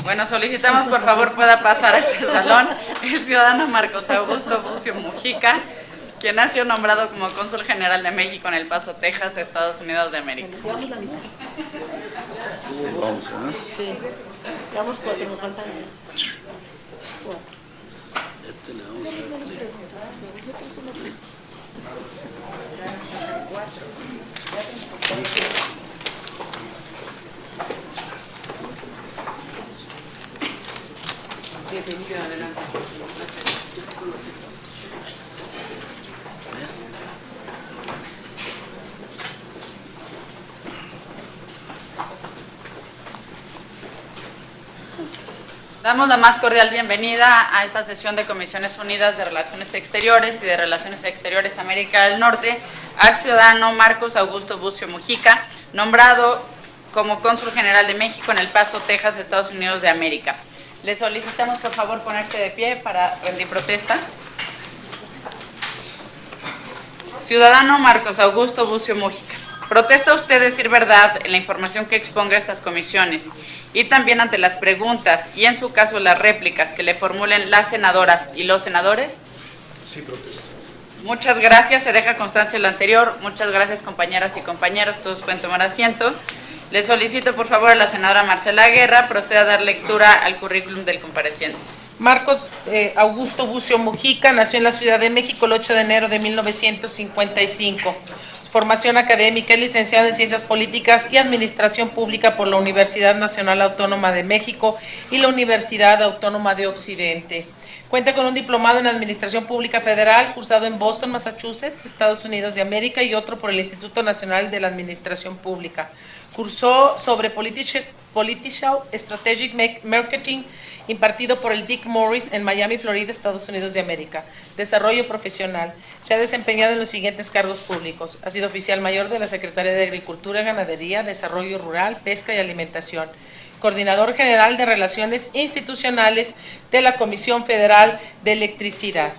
Bueno, solicitamos por favor pueda pasar a este salón el ciudadano Marcos Augusto Bucio Mujica, quien ha sido nombrado como cónsul general de México en El Paso, Texas, Estados Unidos de América. Llevamos la mitad. Vamos, ¿eh? Sí. Llevamos 4, nos faltan 4. Este le vamos a dar. Damos la más cordial bienvenida a esta sesión de Comisiones Unidas de Relaciones Exteriores y de Relaciones Exteriores América del Norte al ciudadano Marcos Augusto Bucio Mujica, nombrado como cónsul general de México en El Paso, Texas, Estados Unidos de América. Le solicitamos por favor ponerse de pie para rendir protesta. Ciudadano Marcos Augusto Bucio Mujica, ¿protesta usted decir verdad en la información que exponga a estas comisiones y también ante las preguntas y en su caso las réplicas que le formulen las senadoras y los senadores? Sí, protesto. Muchas gracias, se deja constancia lo anterior. Muchas gracias, compañeras y compañeros, todos pueden tomar asiento. Le solicito por favor a la senadora Marcela Guerra proceda a dar lectura al currículum del compareciente. Marcos Augusto Bucio Mujica nació en la Ciudad de México el 8 de enero de 1955. Formación académica, es licenciado en Ciencias Políticas y Administración Pública por la Universidad Nacional Autónoma de México y la Universidad Autónoma de Occidente. Cuenta con un diplomado en Administración Pública Federal, cursado en Boston, Massachusetts, Estados Unidos de América, y otro por el Instituto Nacional de la Administración Pública. Cursó sobre Political Strategic Marketing, impartido por el Dick Morris en Miami, Florida, Estados Unidos de América. Desarrollo profesional. Se ha desempeñado en los siguientes cargos públicos. Ha sido oficial mayor de la Secretaría de Agricultura, Ganadería, Desarrollo Rural, Pesca y Alimentación. Coordinador General de Relaciones Institucionales de la Comisión Federal de Electricidad.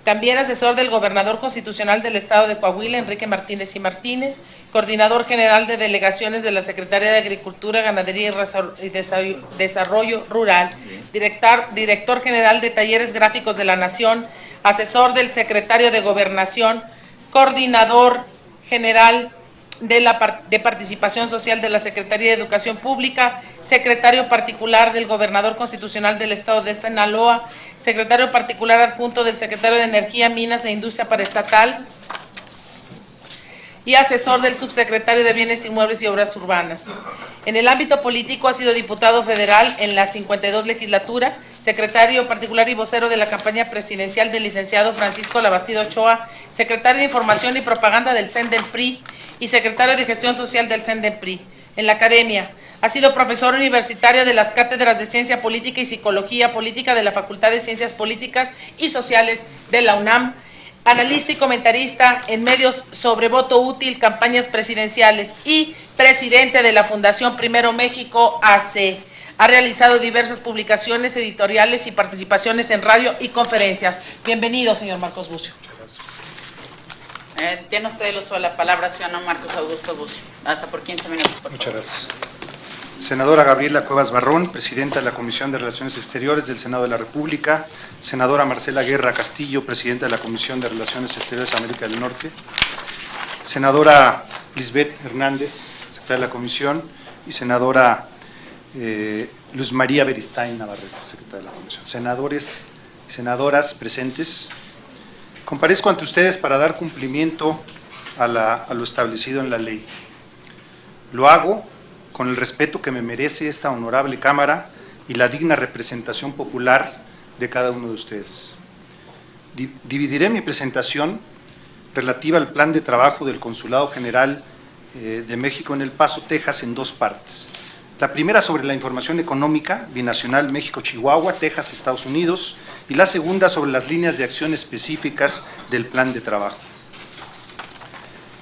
También asesor del Gobernador Constitucional del Estado de Coahuila, Enrique Martínez y Martínez. Coordinador General de Delegaciones de la Secretaría de Agricultura, Ganadería y Desarrollo Rural. Director General de Talleres Gráficos de la Nación. Asesor del Secretario de Gobernación. Coordinador General de Participación Social de la Secretaría de Educación Pública, secretario particular del Gobernador Constitucional del Estado de Sinaloa, secretario particular adjunto del Secretario de Energía, Minas e Industria Paraestatal y asesor del Subsecretario de Bienes Inmuebles y Obras Urbanas. En el ámbito político ha sido diputado federal en la 52 legislatura, secretario particular y vocero de la campaña presidencial del licenciado Francisco Labastida Ochoa, secretario de Información y Propaganda del CEN del PRI y secretario de Gestión Social del CEN del PRI. En la academia ha sido profesor universitario de las cátedras de Ciencia Política y Psicología Política de la Facultad de Ciencias Políticas y Sociales de la UNAM, analista y comentarista en medios sobre voto útil, campañas presidenciales y presidente de la Fundación Primero México AC. Ha realizado diversas publicaciones editoriales y participaciones en radio y conferencias. Bienvenido, señor Marcos Bucio. Tiene usted el uso de la palabra, ciudadano Marcos Augusto Bucio. Hasta por 15 minutos, por favor. Muchas gracias. Senadora Gabriela Cuevas Barrón, presidenta de la Comisión de Relaciones Exteriores del Senado de la República. Senadora Marcela Guerra Castillo, presidenta de la Comisión de Relaciones Exteriores de América del Norte. Senadora Lisbeth Hernández, secretaria de la Comisión. Y senadora Luz María Beristain Navarrete, secretaria de la Comisión. Senadores y senadoras presentes, comparezco ante ustedes para dar cumplimiento a lo establecido en la ley. Lo hago con el respeto que me merece esta honorable Cámara y la digna representación popular de cada uno de ustedes. Dividiré mi presentación relativa al plan de trabajo del Consulado General de México en El Paso, Texas, en dos partes. La primera sobre la información económica binacional México-Chihuahua, Texas, Estados Unidos, y la segunda sobre las líneas de acción específicas del plan de trabajo.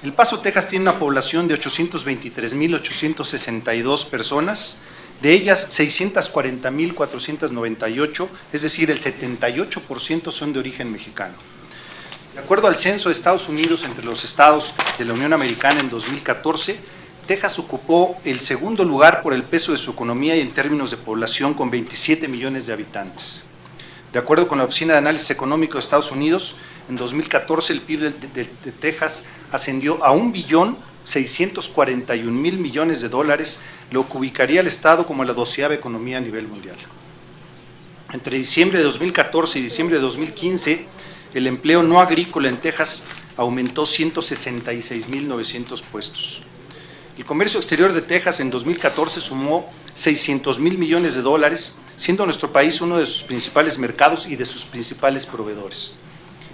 El Paso, Texas tiene una población de 823.862 personas, de ellas 640.498, es decir, el 78% son de origen mexicano. De acuerdo al censo de Estados Unidos entre los estados de la Unión Americana en 2014, Texas ocupó el segundo lugar por el peso de su economía y en términos de población, con 27 millones de habitantes. De acuerdo con la Oficina de Análisis Económico de Estados Unidos, en 2014 el PIB de Texas ascendió a $1.641.000 millones, lo que ubicaría al estado como la 12ª economía a nivel mundial. Entre diciembre de 2014 y diciembre de 2015, el empleo no agrícola en Texas aumentó 166.900 puestos. El comercio exterior de Texas en 2014 sumó $600.000 millones, siendo nuestro país uno de sus principales mercados y de sus principales proveedores.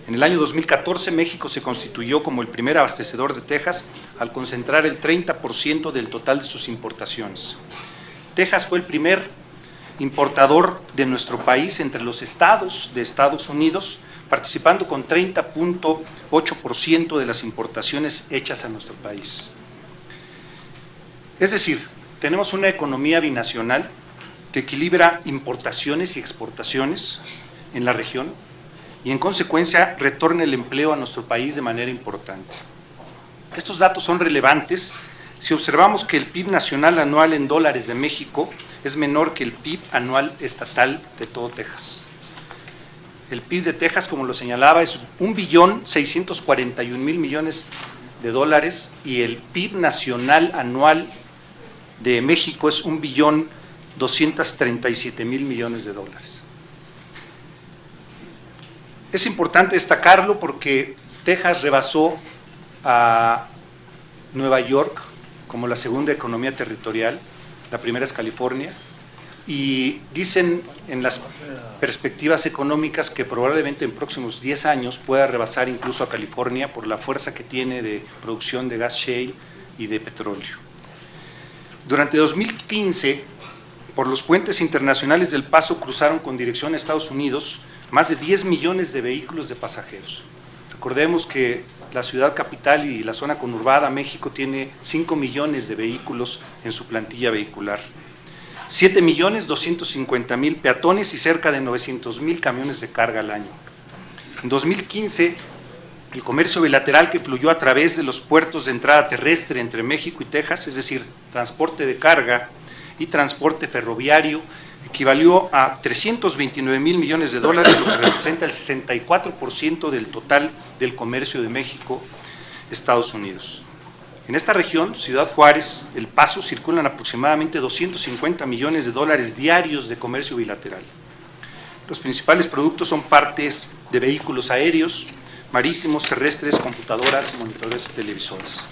En el año 2014, México se constituyó como el primer abastecedor de Texas al concentrar el 30% del total de sus importaciones. Texas fue el primer importador de nuestro país entre los estados de Estados Unidos, participando con 30.8% de las importaciones hechas a nuestro país. Es decir, tenemos una economía binacional que equilibra importaciones y exportaciones en la región y en consecuencia retorna el empleo a nuestro país de manera importante. Estos datos son relevantes si observamos que el PIB nacional anual en dólares de México es menor que el PIB anual estatal de todo Texas. El PIB de Texas, como lo señalaba, es $1.641.000 millones y el PIB nacional anual de México es $1.237.000 millones. Es importante destacarlo porque Texas rebasó a Nueva York como la segunda economía territorial, la primera es California, y dicen en las perspectivas económicas que probablemente en próximos 10 años pueda rebasar incluso a California por la fuerza que tiene de producción de gas shale y de petróleo. Durante 2015, por los puentes internacionales del Paso cruzaron con dirección a Estados Unidos más de 10 millones de vehículos de pasajeros. Recordemos que la ciudad capital y la zona conurbada, México, tiene 5 millones de vehículos en su plantilla vehicular, 7.250.000 peatones y cerca de 900.000 camiones de carga al año. En 2015, el comercio bilateral que fluyó a través de los puertos de entrada terrestre entre México y Texas, es decir, transporte de carga y transporte ferroviario, equivalió a $329.000 millones, lo que representa el 64% del total del comercio de México-Estados Unidos. En esta región, Ciudad Juárez, El Paso, circulan aproximadamente $250 millones diarios de comercio bilateral. Los principales productos son partes de vehículos aéreos, marítimos, terrestres, computadoras, monitores, televisores.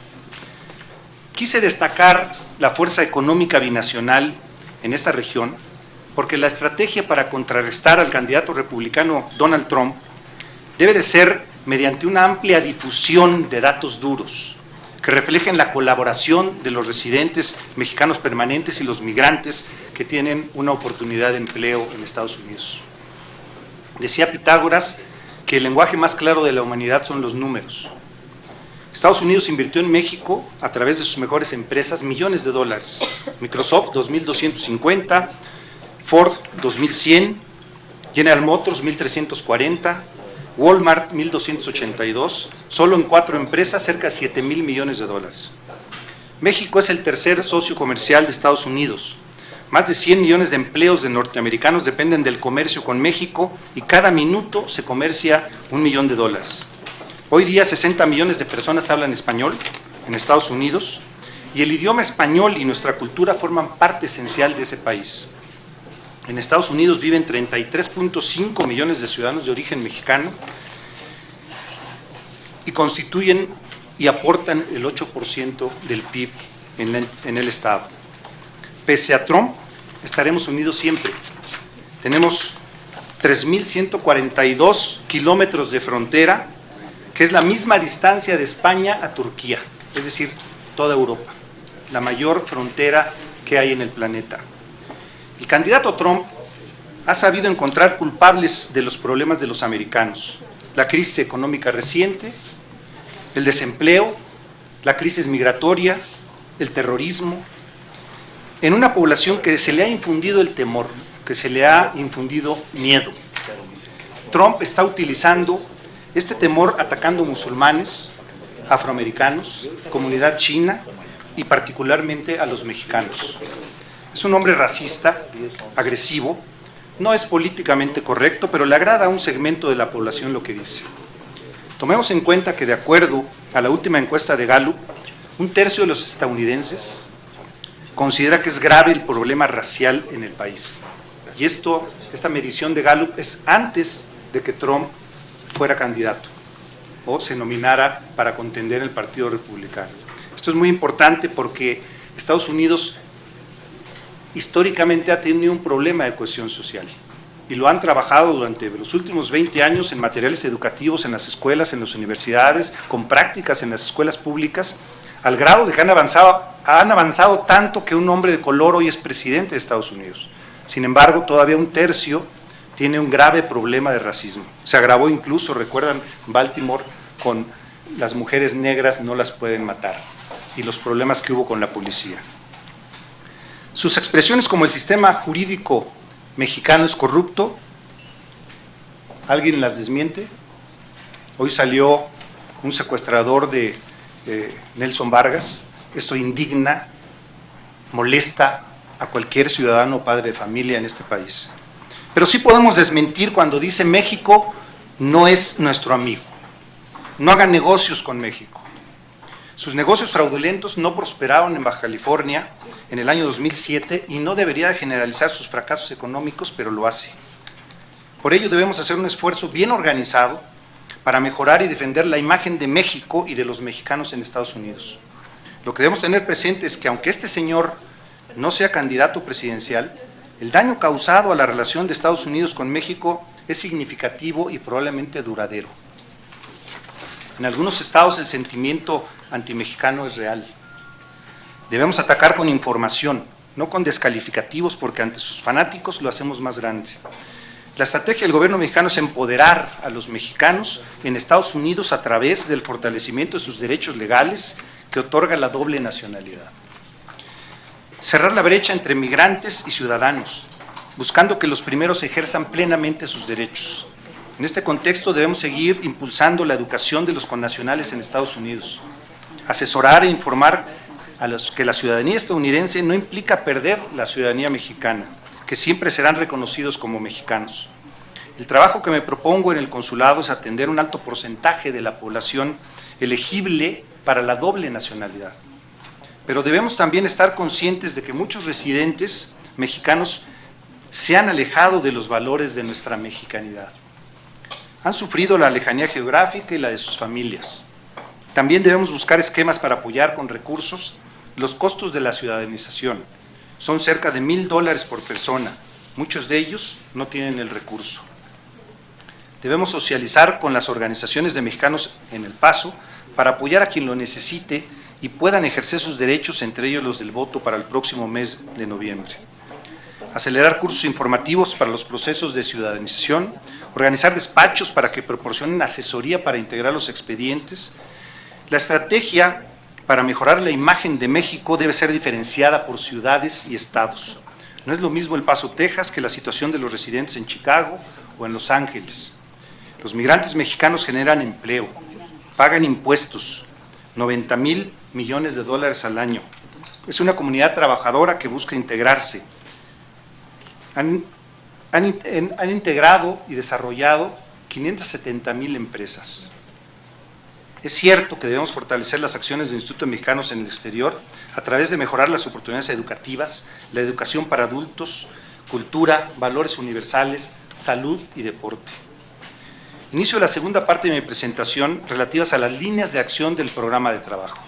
Quise destacar la fuerza económica binacional en esta región porque la estrategia para contrarrestar al candidato republicano Donald Trump debe de ser mediante una amplia difusión de datos duros que reflejen la colaboración de los residentes mexicanos permanentes y los migrantes que tienen una oportunidad de empleo en Estados Unidos. Decía Pitágoras que el lenguaje más claro de la humanidad son los números. Estados Unidos invirtió en México, a través de sus mejores empresas, millones de dólares. Microsoft, 2.250, Ford, 2.100, General Motors, 1.340, Walmart, 1.282, solo en 4 empresas, cerca de $7.000 millones. México es el tercer socio comercial de Estados Unidos. Más de 100 millones de empleos de norteamericanos dependen del comercio con México y cada minuto se comercia $1 millón. Hoy día 60 millones de personas hablan español en Estados Unidos y el idioma español y nuestra cultura forman parte esencial de ese país. En Estados Unidos viven 33.5 millones de ciudadanos de origen mexicano y constituyen y aportan el 8% del PIB en el estado. Pese a Trump, estaremos unidos siempre. Tenemos 3.142 kilómetros de frontera, que es la misma distancia de España a Turquía, es decir, toda Europa, la mayor frontera que hay en el planeta. El candidato Trump ha sabido encontrar culpables de los problemas de los americanos: la crisis económica reciente, el desempleo, la crisis migratoria, el terrorismo, en una población que se le ha infundido el temor, que se le ha infundido miedo. Trump está utilizando este temor atacando musulmanes, afroamericanos, comunidad china, y particularmente a los mexicanos. Es un hombre racista, agresivo, no es políticamente correcto, pero le agrada a un segmento de la población lo que dice. Tomemos en cuenta que de acuerdo a la última encuesta de Gallup, 1/3 de los estadounidenses considera que es grave el problema racial en el país. Y esta medición de Gallup es antes de que Trump fuera candidato o se nominara para contender en el Partido Republicano. Esto es muy importante porque Estados Unidos históricamente ha tenido un problema de cohesión social y lo han trabajado durante los últimos 20 años en materiales educativos en las escuelas, en las universidades, con prácticas en las escuelas públicas, al grado de que han avanzado tanto que un hombre de color hoy es presidente de Estados Unidos. Sin embargo, todavía 1/3 tiene un grave problema de racismo. Se agravó incluso, recuerdan, Baltimore, con las mujeres negras no las pueden matar y los problemas que hubo con la policía. Sus expresiones como el sistema jurídico mexicano es corrupto, ¿alguien las desmiente? Hoy salió un secuestrador de Nelson Vargas. Esto indigna, molesta a cualquier ciudadano o padre de familia en este país. Pero sí podemos desmentir cuando dice México no es nuestro amigo. No hagan negocios con México. Sus negocios fraudulentos no prosperaron en Baja California en el año 2007 y no debería de generalizar sus fracasos económicos, pero lo hace. Por ello debemos hacer un esfuerzo bien organizado para mejorar y defender la imagen de México y de los mexicanos en Estados Unidos. Lo que debemos tener presente es que aunque este señor no sea candidato presidencial, el daño causado a la relación de Estados Unidos con México es significativo y probablemente duradero. En algunos estados el sentimiento antimexicano es real. Debemos atacar con información, no con descalificativos, porque ante sus fanáticos lo hacemos más grande. La estrategia del gobierno mexicano es empoderar a los mexicanos en Estados Unidos a través del fortalecimiento de sus derechos legales que otorga la doble nacionalidad. Cerrar la brecha entre migrantes y ciudadanos, buscando que los primeros ejerzan plenamente sus derechos. En este contexto debemos seguir impulsando la educación de los connacionales en Estados Unidos, asesorar e informar a los que la ciudadanía estadounidense no implica perder la ciudadanía mexicana, que siempre serán reconocidos como mexicanos. El trabajo que me propongo en el consulado es atender un alto porcentaje de la población elegible para la doble nacionalidad. Pero debemos también estar conscientes de que muchos residentes mexicanos se han alejado de los valores de nuestra mexicanidad. Han sufrido la lejanía geográfica y la de sus familias. También debemos buscar esquemas para apoyar con recursos los costos de la ciudadanización. Son cerca de $1,000 por persona. Muchos de ellos no tienen el recurso. Debemos socializar con las organizaciones de mexicanos en El Paso para apoyar a quien lo necesite y puedan ejercer sus derechos, entre ellos los del voto, para el próximo mes de noviembre. Acelerar cursos informativos para los procesos de ciudadanización, organizar despachos para que proporcionen asesoría para integrar los expedientes. La estrategia para mejorar la imagen de México debe ser diferenciada por ciudades y estados. No es lo mismo El Paso, Texas, que la situación de los residentes en Chicago o en Los Ángeles. Los migrantes mexicanos generan empleo, pagan impuestos, $90,000 millones al año. Es una comunidad trabajadora que busca integrarse. Han integrado y desarrollado 570,000 empresas. Es cierto que debemos fortalecer las acciones de Institutos Mexicanos en el exterior a través de mejorar las oportunidades educativas, la educación para adultos, cultura, valores universales, salud y deporte. Inicio la segunda parte de mi presentación relativas a las líneas de acción del programa de trabajo.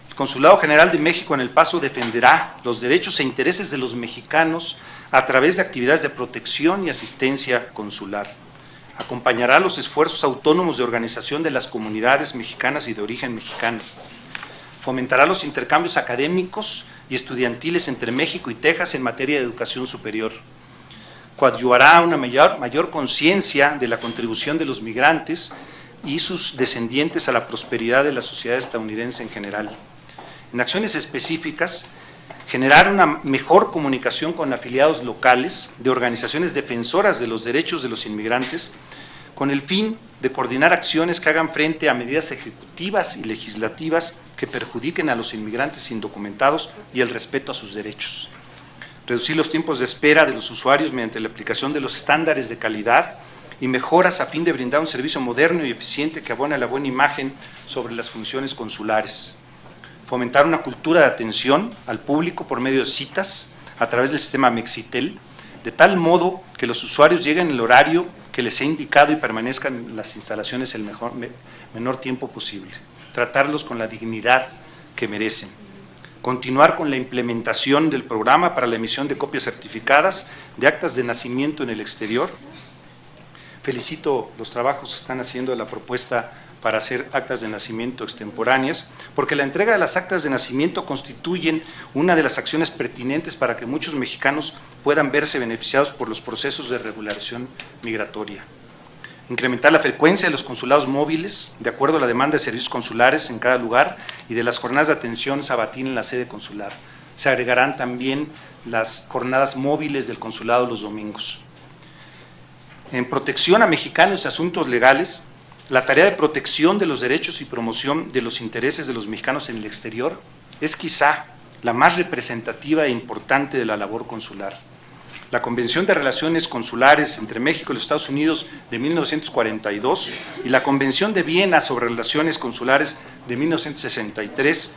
El Consulado General de México en El Paso defenderá los derechos e intereses de los mexicanos a través de actividades de protección y asistencia consular. Acompañará los esfuerzos autónomos de organización de las comunidades mexicanas y de origen mexicano. Fomentará los intercambios académicos y estudiantiles entre México y Texas en materia de educación superior. Coadyuvará una mayor conciencia de la contribución de los migrantes y sus descendientes a la prosperidad de la sociedad estadounidense en general. En acciones específicas, generar una mejor comunicación con afiliados locales de organizaciones defensoras de los derechos de los inmigrantes, con el fin de coordinar acciones que hagan frente a medidas ejecutivas y legislativas que perjudiquen a los inmigrantes indocumentados y el respeto a sus derechos. Reducir los tiempos de espera de los usuarios mediante la aplicación de los estándares de calidad y mejoras a fin de brindar un servicio moderno y eficiente que abone a la buena imagen sobre las funciones consulares. Fomentar una cultura de atención al público por medio de citas a través del sistema Mexitel, de tal modo que los usuarios lleguen en el horario que les he indicado y permanezcan en las instalaciones el menor tiempo posible. Tratarlos con la dignidad que merecen. Continuar con la implementación del programa para la emisión de copias certificadas de actas de nacimiento en el exterior. Felicito los trabajos que están haciendo la propuesta para hacer actas de nacimiento extemporáneas, porque la entrega de las actas de nacimiento constituyen una de las acciones pertinentes para que muchos mexicanos puedan verse beneficiados por los procesos de regularización migratoria. Incrementar la frecuencia de los consulados móviles, de acuerdo a la demanda de servicios consulares en cada lugar y de las jornadas de atención sabatina en la sede consular. Se agregarán también las jornadas móviles del consulado los domingos. En protección a mexicanos y asuntos legales, la tarea de protección de los derechos y promoción de los intereses de los mexicanos en el exterior es quizá la más representativa e importante de la labor consular. La Convención de Relaciones Consulares entre México y los Estados Unidos de 1942 y la Convención de Viena sobre Relaciones Consulares de 1963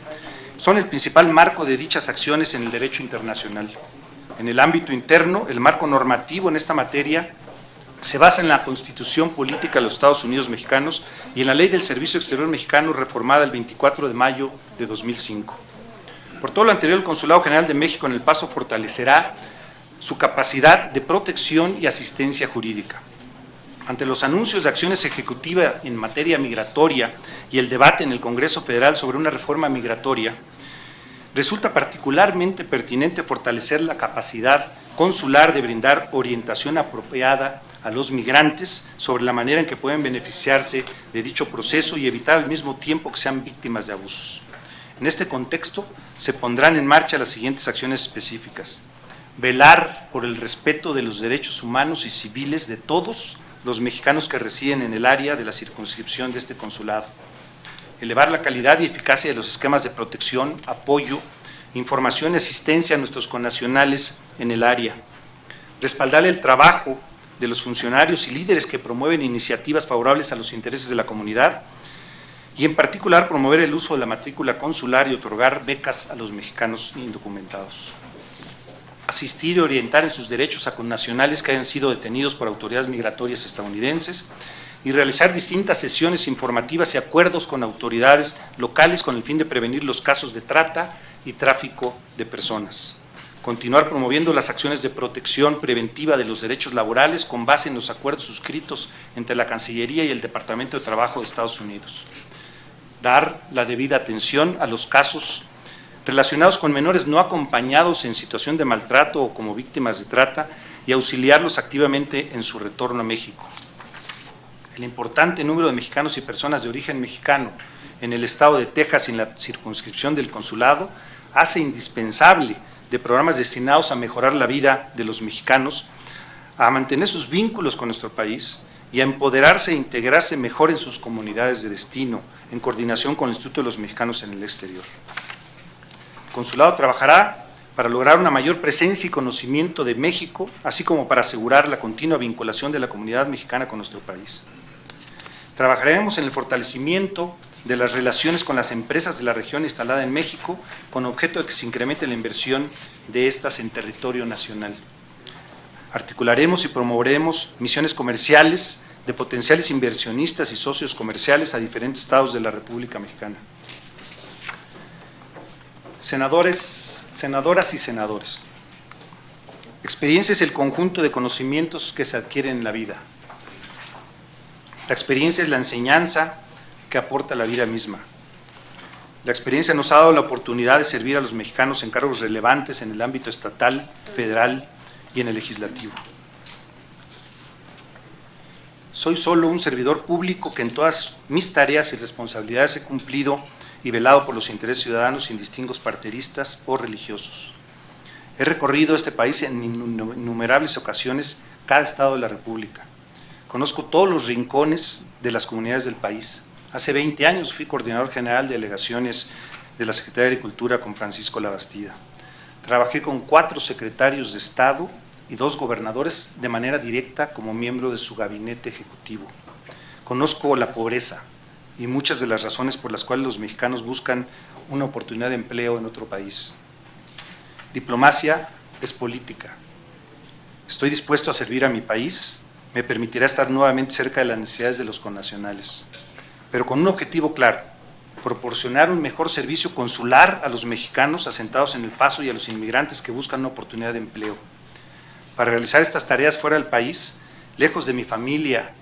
son el principal marco de dichas acciones en el derecho internacional. En el ámbito interno, el marco normativo en esta materia se basa en la Constitución Política de los Estados Unidos Mexicanos y en la Ley del Servicio Exterior Mexicano reformada el 24 de mayo de 2005. Por todo lo anterior, el Consulado General de México en El Paso fortalecerá su capacidad de protección y asistencia jurídica. Ante los anuncios de acciones ejecutivas en materia migratoria y el debate en el Congreso Federal sobre una reforma migratoria, resulta particularmente pertinente fortalecer la capacidad consular de brindar orientación apropiada a los migrantes sobre la manera en que pueden beneficiarse de dicho proceso y evitar al mismo tiempo que sean víctimas de abusos. En este contexto, se pondrán en marcha las siguientes acciones específicas: velar por el respeto de los derechos humanos y civiles de todos los mexicanos que residen en el área de la circunscripción de este consulado, elevar la calidad y eficacia de los esquemas de protección, apoyo, información y asistencia a nuestros connacionales en el área, respaldar el trabajo de los funcionarios y líderes que promueven iniciativas favorables a los intereses de la comunidad y en particular promover el uso de la matrícula consular y otorgar becas a los mexicanos indocumentados. Asistir y orientar en sus derechos a connacionales que hayan sido detenidos por autoridades migratorias estadounidenses y realizar distintas sesiones informativas y acuerdos con autoridades locales con el fin de prevenir los casos de trata y tráfico de personas. Continuar promoviendo las acciones de protección preventiva de los derechos laborales con base en los acuerdos suscritos entre la Cancillería y el Departamento de Trabajo de Estados Unidos. Dar la debida atención a los casos relacionados con menores no acompañados en situación de maltrato o como víctimas de trata y auxiliarlos activamente en su retorno a México. El importante número de mexicanos y personas de origen mexicano en el estado de Texas y en la circunscripción del consulado hace indispensable de programas destinados a mejorar la vida de los mexicanos, a mantener sus vínculos con nuestro país y a empoderarse e integrarse mejor en sus comunidades de destino, en coordinación con el Instituto de los Mexicanos en el Exterior. El consulado trabajará para lograr una mayor presencia y conocimiento de México, así como para asegurar la continua vinculación de la comunidad mexicana con nuestro país. Trabajaremos en el fortalecimiento de las relaciones con las empresas de la región instalada en México, con objeto de que se incremente la inversión de estas en territorio nacional. Articularemos y promoveremos misiones comerciales de potenciales inversionistas y socios comerciales a diferentes estados de la República Mexicana. Senadoras y senadores, experiencia es el conjunto de conocimientos que se adquieren en la vida. La experiencia es la enseñanza que aporta la vida misma. La experiencia nos ha dado la oportunidad de servir a los mexicanos en cargos relevantes en el ámbito estatal, federal y en el legislativo. Soy solo un servidor público que en todas mis tareas y responsabilidades he cumplido y velado por los intereses ciudadanos sin distingos partidistas o religiosos. He recorrido este país en innumerables ocasiones, cada estado de la República. Conozco todos los rincones de las comunidades del país. Hace 20 años fui coordinador general de delegaciones de la Secretaría de Agricultura con Francisco Labastida. Trabajé con 4 secretarios de Estado y 2 gobernadores de manera directa como miembro de su gabinete ejecutivo. Conozco la pobreza y muchas de las razones por las cuales los mexicanos buscan una oportunidad de empleo en otro país. Diplomacia es política. Estoy dispuesto a servir a mi país, me permitirá estar nuevamente cerca de las necesidades de los connacionales, pero con un objetivo claro: proporcionar un mejor servicio consular a los mexicanos asentados en El Paso y a los inmigrantes que buscan una oportunidad de empleo. Para realizar estas tareas fuera del país, lejos de mi familia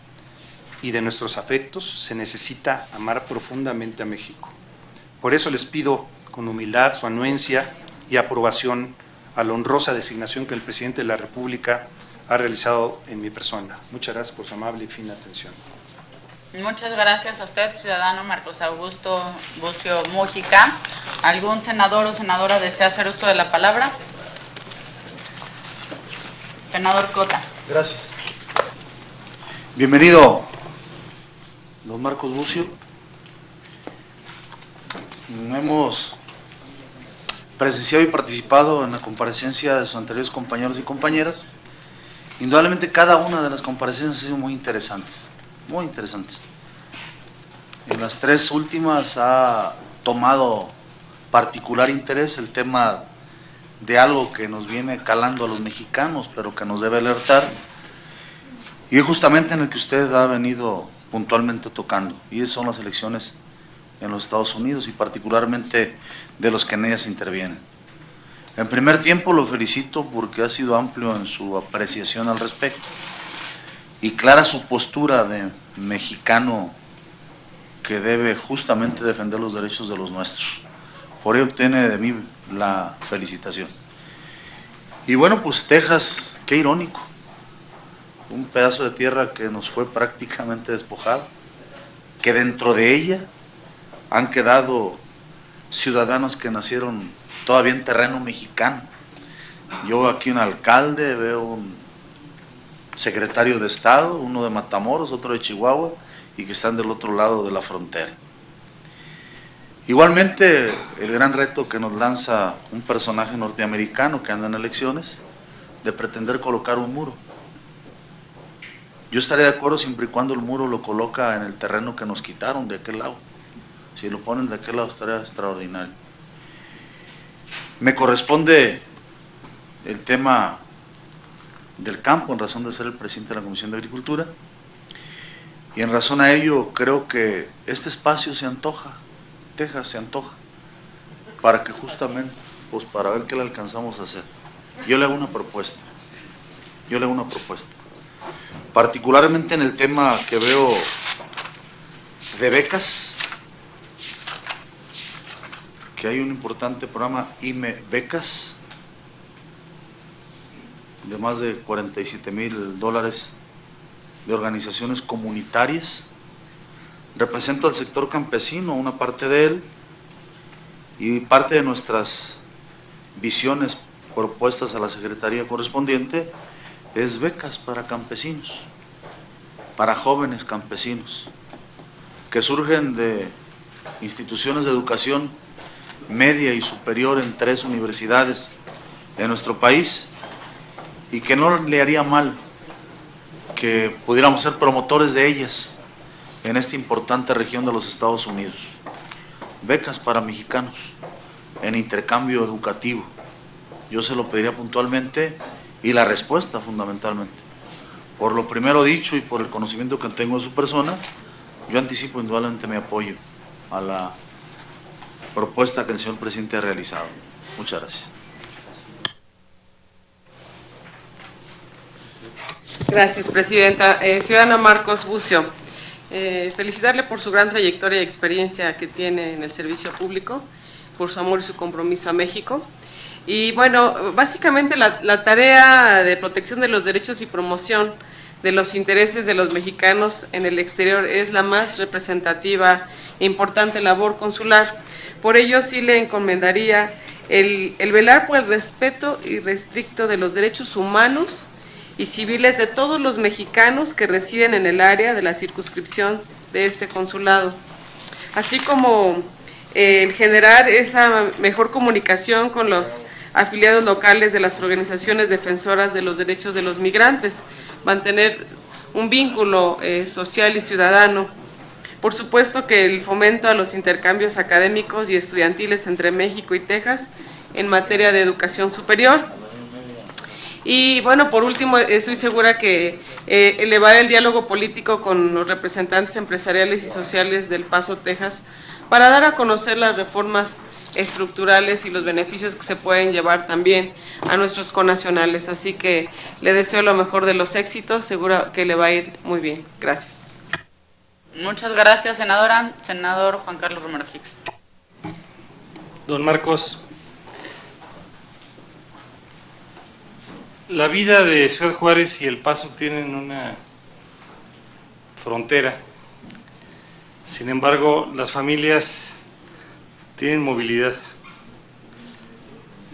y de nuestros afectos, se necesita amar profundamente a México. Por eso les pido con humildad su anuencia y aprobación a la honrosa designación que el presidente de la República ha realizado en mi persona. Muchas gracias por su amable y fina atención. Muchas gracias a usted, ciudadano Marcos Augusto Bucio Mújica. ¿Algún senador o senadora desea hacer uso de la palabra? Senador Cota. Gracias. Bienvenido, don Marcos Bucio. Hemos presenciado y participado en la comparecencia de sus anteriores compañeros y compañeras. Indudablemente cada una de las comparecencias ha sido muy interesantes, muy interesantes. En las 3 últimas ha tomado particular interés el tema de algo que nos viene calando a los mexicanos, pero que nos debe alertar, y es justamente en el que usted ha venido puntualmente tocando, y son las elecciones en los Estados Unidos y particularmente de los que en ellas intervienen. En primer tiempo lo felicito porque ha sido amplio en su apreciación al respecto y clara su postura de mexicano que debe justamente defender los derechos de los nuestros. Por ello obtiene de mí la felicitación. Y bueno, pues Texas, qué irónico, un pedazo de tierra que nos fue prácticamente despojado, que dentro de ella han quedado ciudadanos que nacieron todavía en terreno mexicano. Yo aquí un alcalde, veo un secretario de Estado, uno de Matamoros, otro de Chihuahua, y que están del otro lado de la frontera. Igualmente, el gran reto que nos lanza un personaje norteamericano que anda en elecciones, de pretender colocar un muro. Yo estaría de acuerdo siempre y cuando el muro lo coloca en el terreno que nos quitaron de aquel lado. Si lo ponen de aquel lado estaría extraordinario. Me corresponde el tema del campo en razón de ser el presidente de la Comisión de Agricultura, y en razón a ello creo que este espacio se antoja, Texas se antoja, para que justamente, pues para ver qué le alcanzamos a hacer. Yo le hago una propuesta, particularmente en el tema que veo de becas, que hay un importante programa IME Becas de más de $47,000 de organizaciones comunitarias. Represento al sector campesino, una parte de él, y parte de nuestras visiones propuestas a la Secretaría correspondiente es becas para campesinos, para jóvenes campesinos, que surgen de instituciones de educación media y superior en 3 universidades en nuestro país, y que no le haría mal que pudiéramos ser promotores de ellas en esta importante región de los Estados Unidos. Becas para mexicanos en intercambio educativo. Yo se lo pediría puntualmente, y la respuesta fundamentalmente. Por lo primero dicho y por el conocimiento que tengo de su persona, yo anticipo indudablemente mi apoyo a la propuesta que el señor presidente ha realizado. Muchas gracias. Gracias, presidenta. Ciudadana Marcos Bucio, felicitarle por su gran trayectoria y experiencia que tiene en el servicio público, por su amor y su compromiso a México. Y bueno, básicamente la tarea de protección de los derechos y promoción de los intereses de los mexicanos en el exterior es la más representativa e importante labor consular. Por ello sí le encomendaría el velar por el respeto irrestricto de los derechos humanos y civiles de todos los mexicanos que residen en el área de la circunscripción de este consulado, así como el generar esa mejor comunicación con los afiliados locales de las organizaciones defensoras de los derechos de los migrantes, mantener un vínculo social y ciudadano. Por supuesto que el fomento a los intercambios académicos y estudiantiles entre México y Texas en materia de educación superior. Y bueno, por último, estoy segura que elevar el diálogo político con los representantes empresariales y sociales del Paso, Texas, para dar a conocer las reformas estructurales y los beneficios que se pueden llevar también a nuestros connacionales. Así que le deseo lo mejor de los éxitos, seguro que le va a ir muy bien. Gracias. Muchas gracias, senadora. Senador Juan Carlos Romero Hicks. Don Marcos, la vida de Ciudad Juárez y El Paso tienen una frontera. Sin embargo, las familias tienen movilidad.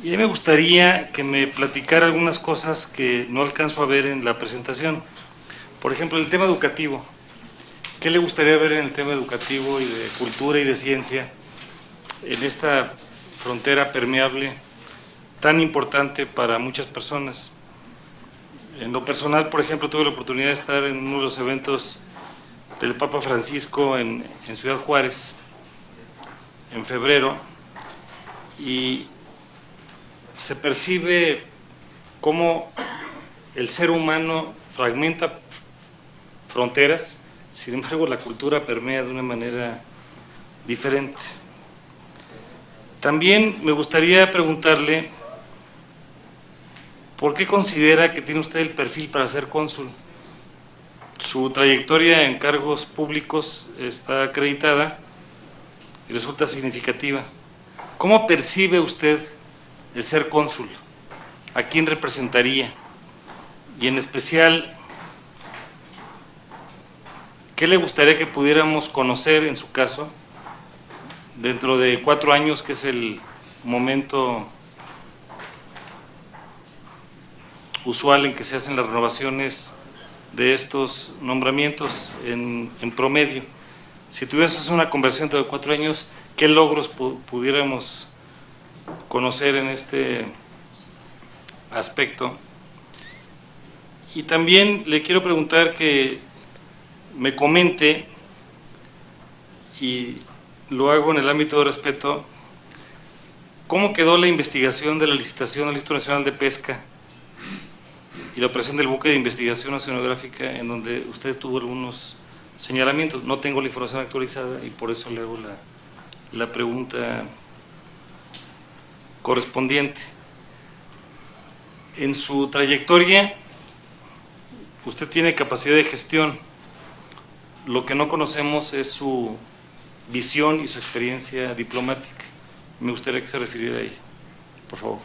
Y a mí me gustaría que me platicara algunas cosas que no alcanzo a ver en la presentación. Por ejemplo, el tema educativo. ¿Qué le gustaría ver en el tema educativo y de cultura y de ciencia en esta frontera permeable tan importante para muchas personas? En lo personal, por ejemplo, tuve la oportunidad de estar en uno de los eventos del Papa Francisco en Ciudad Juárez, en febrero, y se percibe cómo el ser humano fragmenta fronteras, sin embargo la cultura permea de una manera diferente. También me gustaría preguntarle ¿por qué considera que tiene usted el perfil para ser cónsul? Su trayectoria en cargos públicos está acreditada y resulta significativa. ¿Cómo percibe usted el ser cónsul? ¿A quién representaría? Y en especial, ¿qué le gustaría que pudiéramos conocer en su caso dentro de 4 años, que es el momento usual en que se hacen las renovaciones de estos nombramientos en promedio? Si tuviésemos una conversión de 4 años, ¿qué logros pudiéramos conocer en este aspecto? Y también le quiero preguntar que me comente, y lo hago en el ámbito de respeto, ¿cómo quedó la investigación de la licitación del Instituto Nacional de Pesca y la operación del buque de investigación oceanográfica, en donde usted tuvo algunos señalamientos? No tengo la información actualizada y por eso le hago la pregunta correspondiente. En su trayectoria, usted tiene capacidad de gestión. Lo que no conocemos es su visión y su experiencia diplomática. Me gustaría que se refiriera a ella, por favor.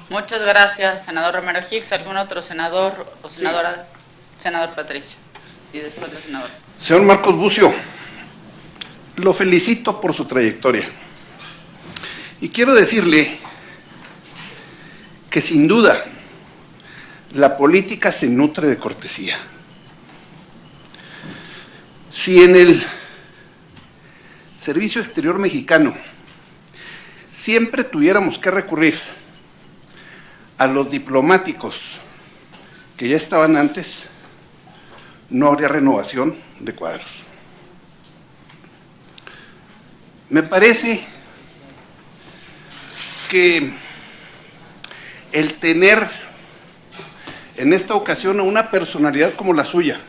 Muchas gracias, senador Romero Hicks. ¿Algún otro senador o senadora? Sí. Senador Patricio. Y después la senadora. Señor Marcos Bucio, lo felicito por su trayectoria. Y quiero decirle que sin duda la política se nutre de cortesía. Si en el Servicio Exterior Mexicano siempre tuviéramos que recurrir a los diplomáticos que ya estaban antes, no habría renovación de cuadros. Me parece que el tener en esta ocasión a una personalidad como la suya,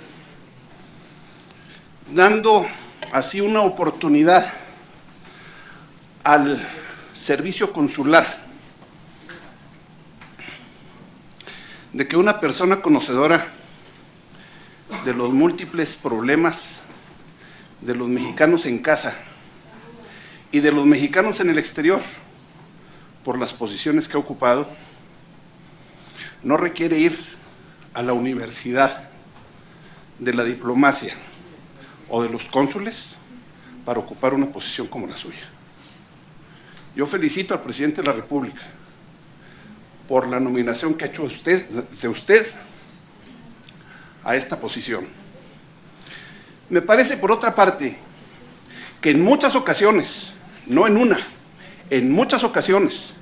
dando así una oportunidad al servicio consular, de que una persona conocedora de los múltiples problemas de los mexicanos en casa y de los mexicanos en el exterior, por las posiciones que ha ocupado, no requiere ir a la universidad de la diplomacia o de los cónsules para ocupar una posición como la suya. Yo felicito al presidente de la República por la nominación que ha hecho usted a esta posición. Me parece, por otra parte, que en muchas ocasiones, no en una, en muchas ocasiones,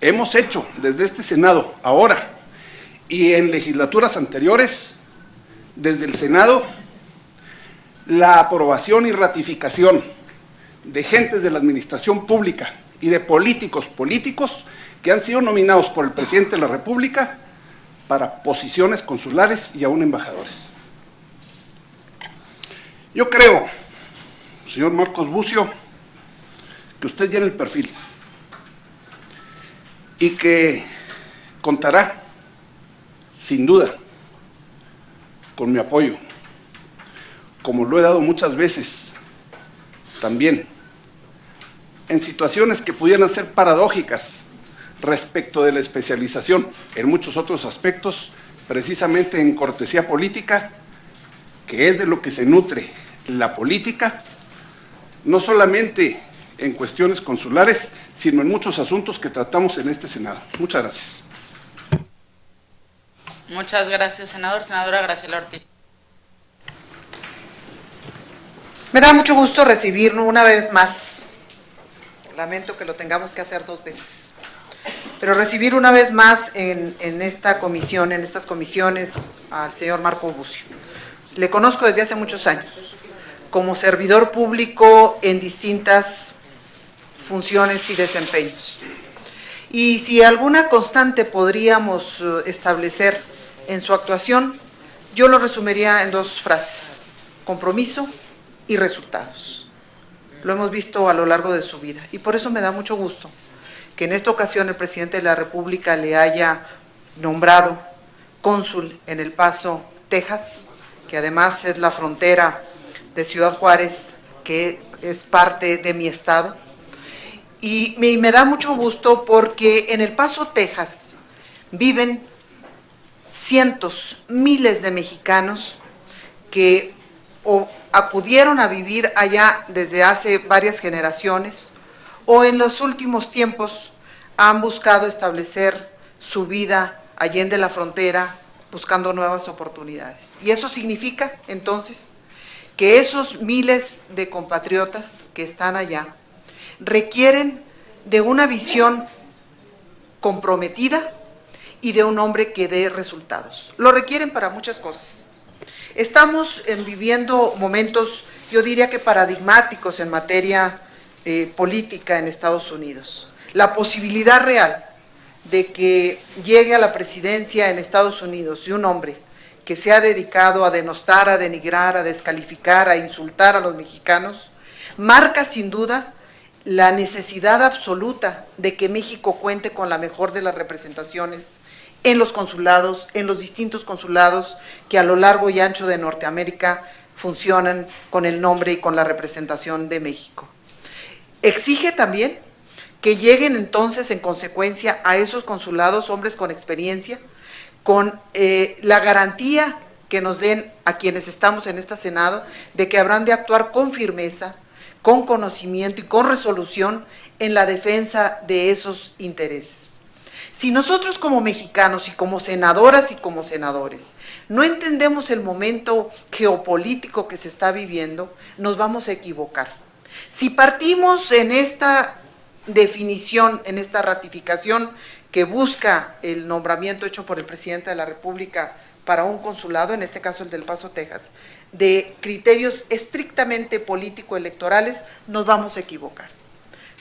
hemos hecho desde este Senado, ahora, y en legislaturas anteriores, desde el Senado, la aprobación y ratificación de gentes de la administración pública y de políticos que han sido nominados por el presidente de la República para posiciones consulares y aún embajadores. Yo creo, señor Marcos Bucio, que usted llena el perfil y que contará, sin duda, con mi apoyo, como lo he dado muchas veces también, en situaciones que pudieran ser paradójicas respecto de la especialización en muchos otros aspectos, precisamente en cortesía política, que es de lo que se nutre la política, no solamente en cuestiones consulares, sino en muchos asuntos que tratamos en este Senado. Muchas gracias. Muchas gracias, senador. Senadora Graciela Ortiz. Me da mucho gusto recibirlo una vez más. Lamento que lo tengamos que hacer 2 veces. Pero recibir una vez más en esta comisión, en estas comisiones, al señor Marcos Bucio. Le conozco desde hace muchos años, como servidor público en distintas funciones y desempeños. Y si alguna constante podríamos establecer en su actuación, yo lo resumiría en 2 frases: compromiso y resultados. Lo hemos visto a lo largo de su vida y por eso me da mucho gusto que en esta ocasión el presidente de la República le haya nombrado cónsul en El Paso, Texas, que además es la frontera de Ciudad Juárez, que es parte de mi estado. Y me da mucho gusto porque en El Paso, Texas, viven cientos, miles de mexicanos que o acudieron a vivir allá desde hace varias generaciones o en los últimos tiempos han buscado establecer su vida allende la frontera buscando nuevas oportunidades. Y eso significa, entonces, que esos miles de compatriotas que están allá requieren de una visión comprometida y de un hombre que dé resultados. Lo requieren para muchas cosas. Estamos viviendo momentos, yo diría que paradigmáticos en materia política en Estados Unidos. La posibilidad real de que llegue a la presidencia en Estados Unidos de un hombre que se ha dedicado a denostar, a denigrar, a descalificar, a insultar a los mexicanos, marca sin duda la necesidad absoluta de que México cuente con la mejor de las representaciones en los consulados, en los distintos consulados que a lo largo y ancho de Norteamérica funcionan con el nombre y con la representación de México. Exige también que lleguen entonces en consecuencia a esos consulados hombres con experiencia, con la garantía que nos den a quienes estamos en este Senado de que habrán de actuar con firmeza, con conocimiento y con resolución en la defensa de esos intereses. Si nosotros como mexicanos y como senadoras y como senadores no entendemos el momento geopolítico que se está viviendo, nos vamos a equivocar. Si partimos en esta definición, en esta ratificación que busca el nombramiento hecho por el presidente de la República para un consulado, en este caso el del Paso, Texas, de criterios estrictamente político-electorales, nos vamos a equivocar.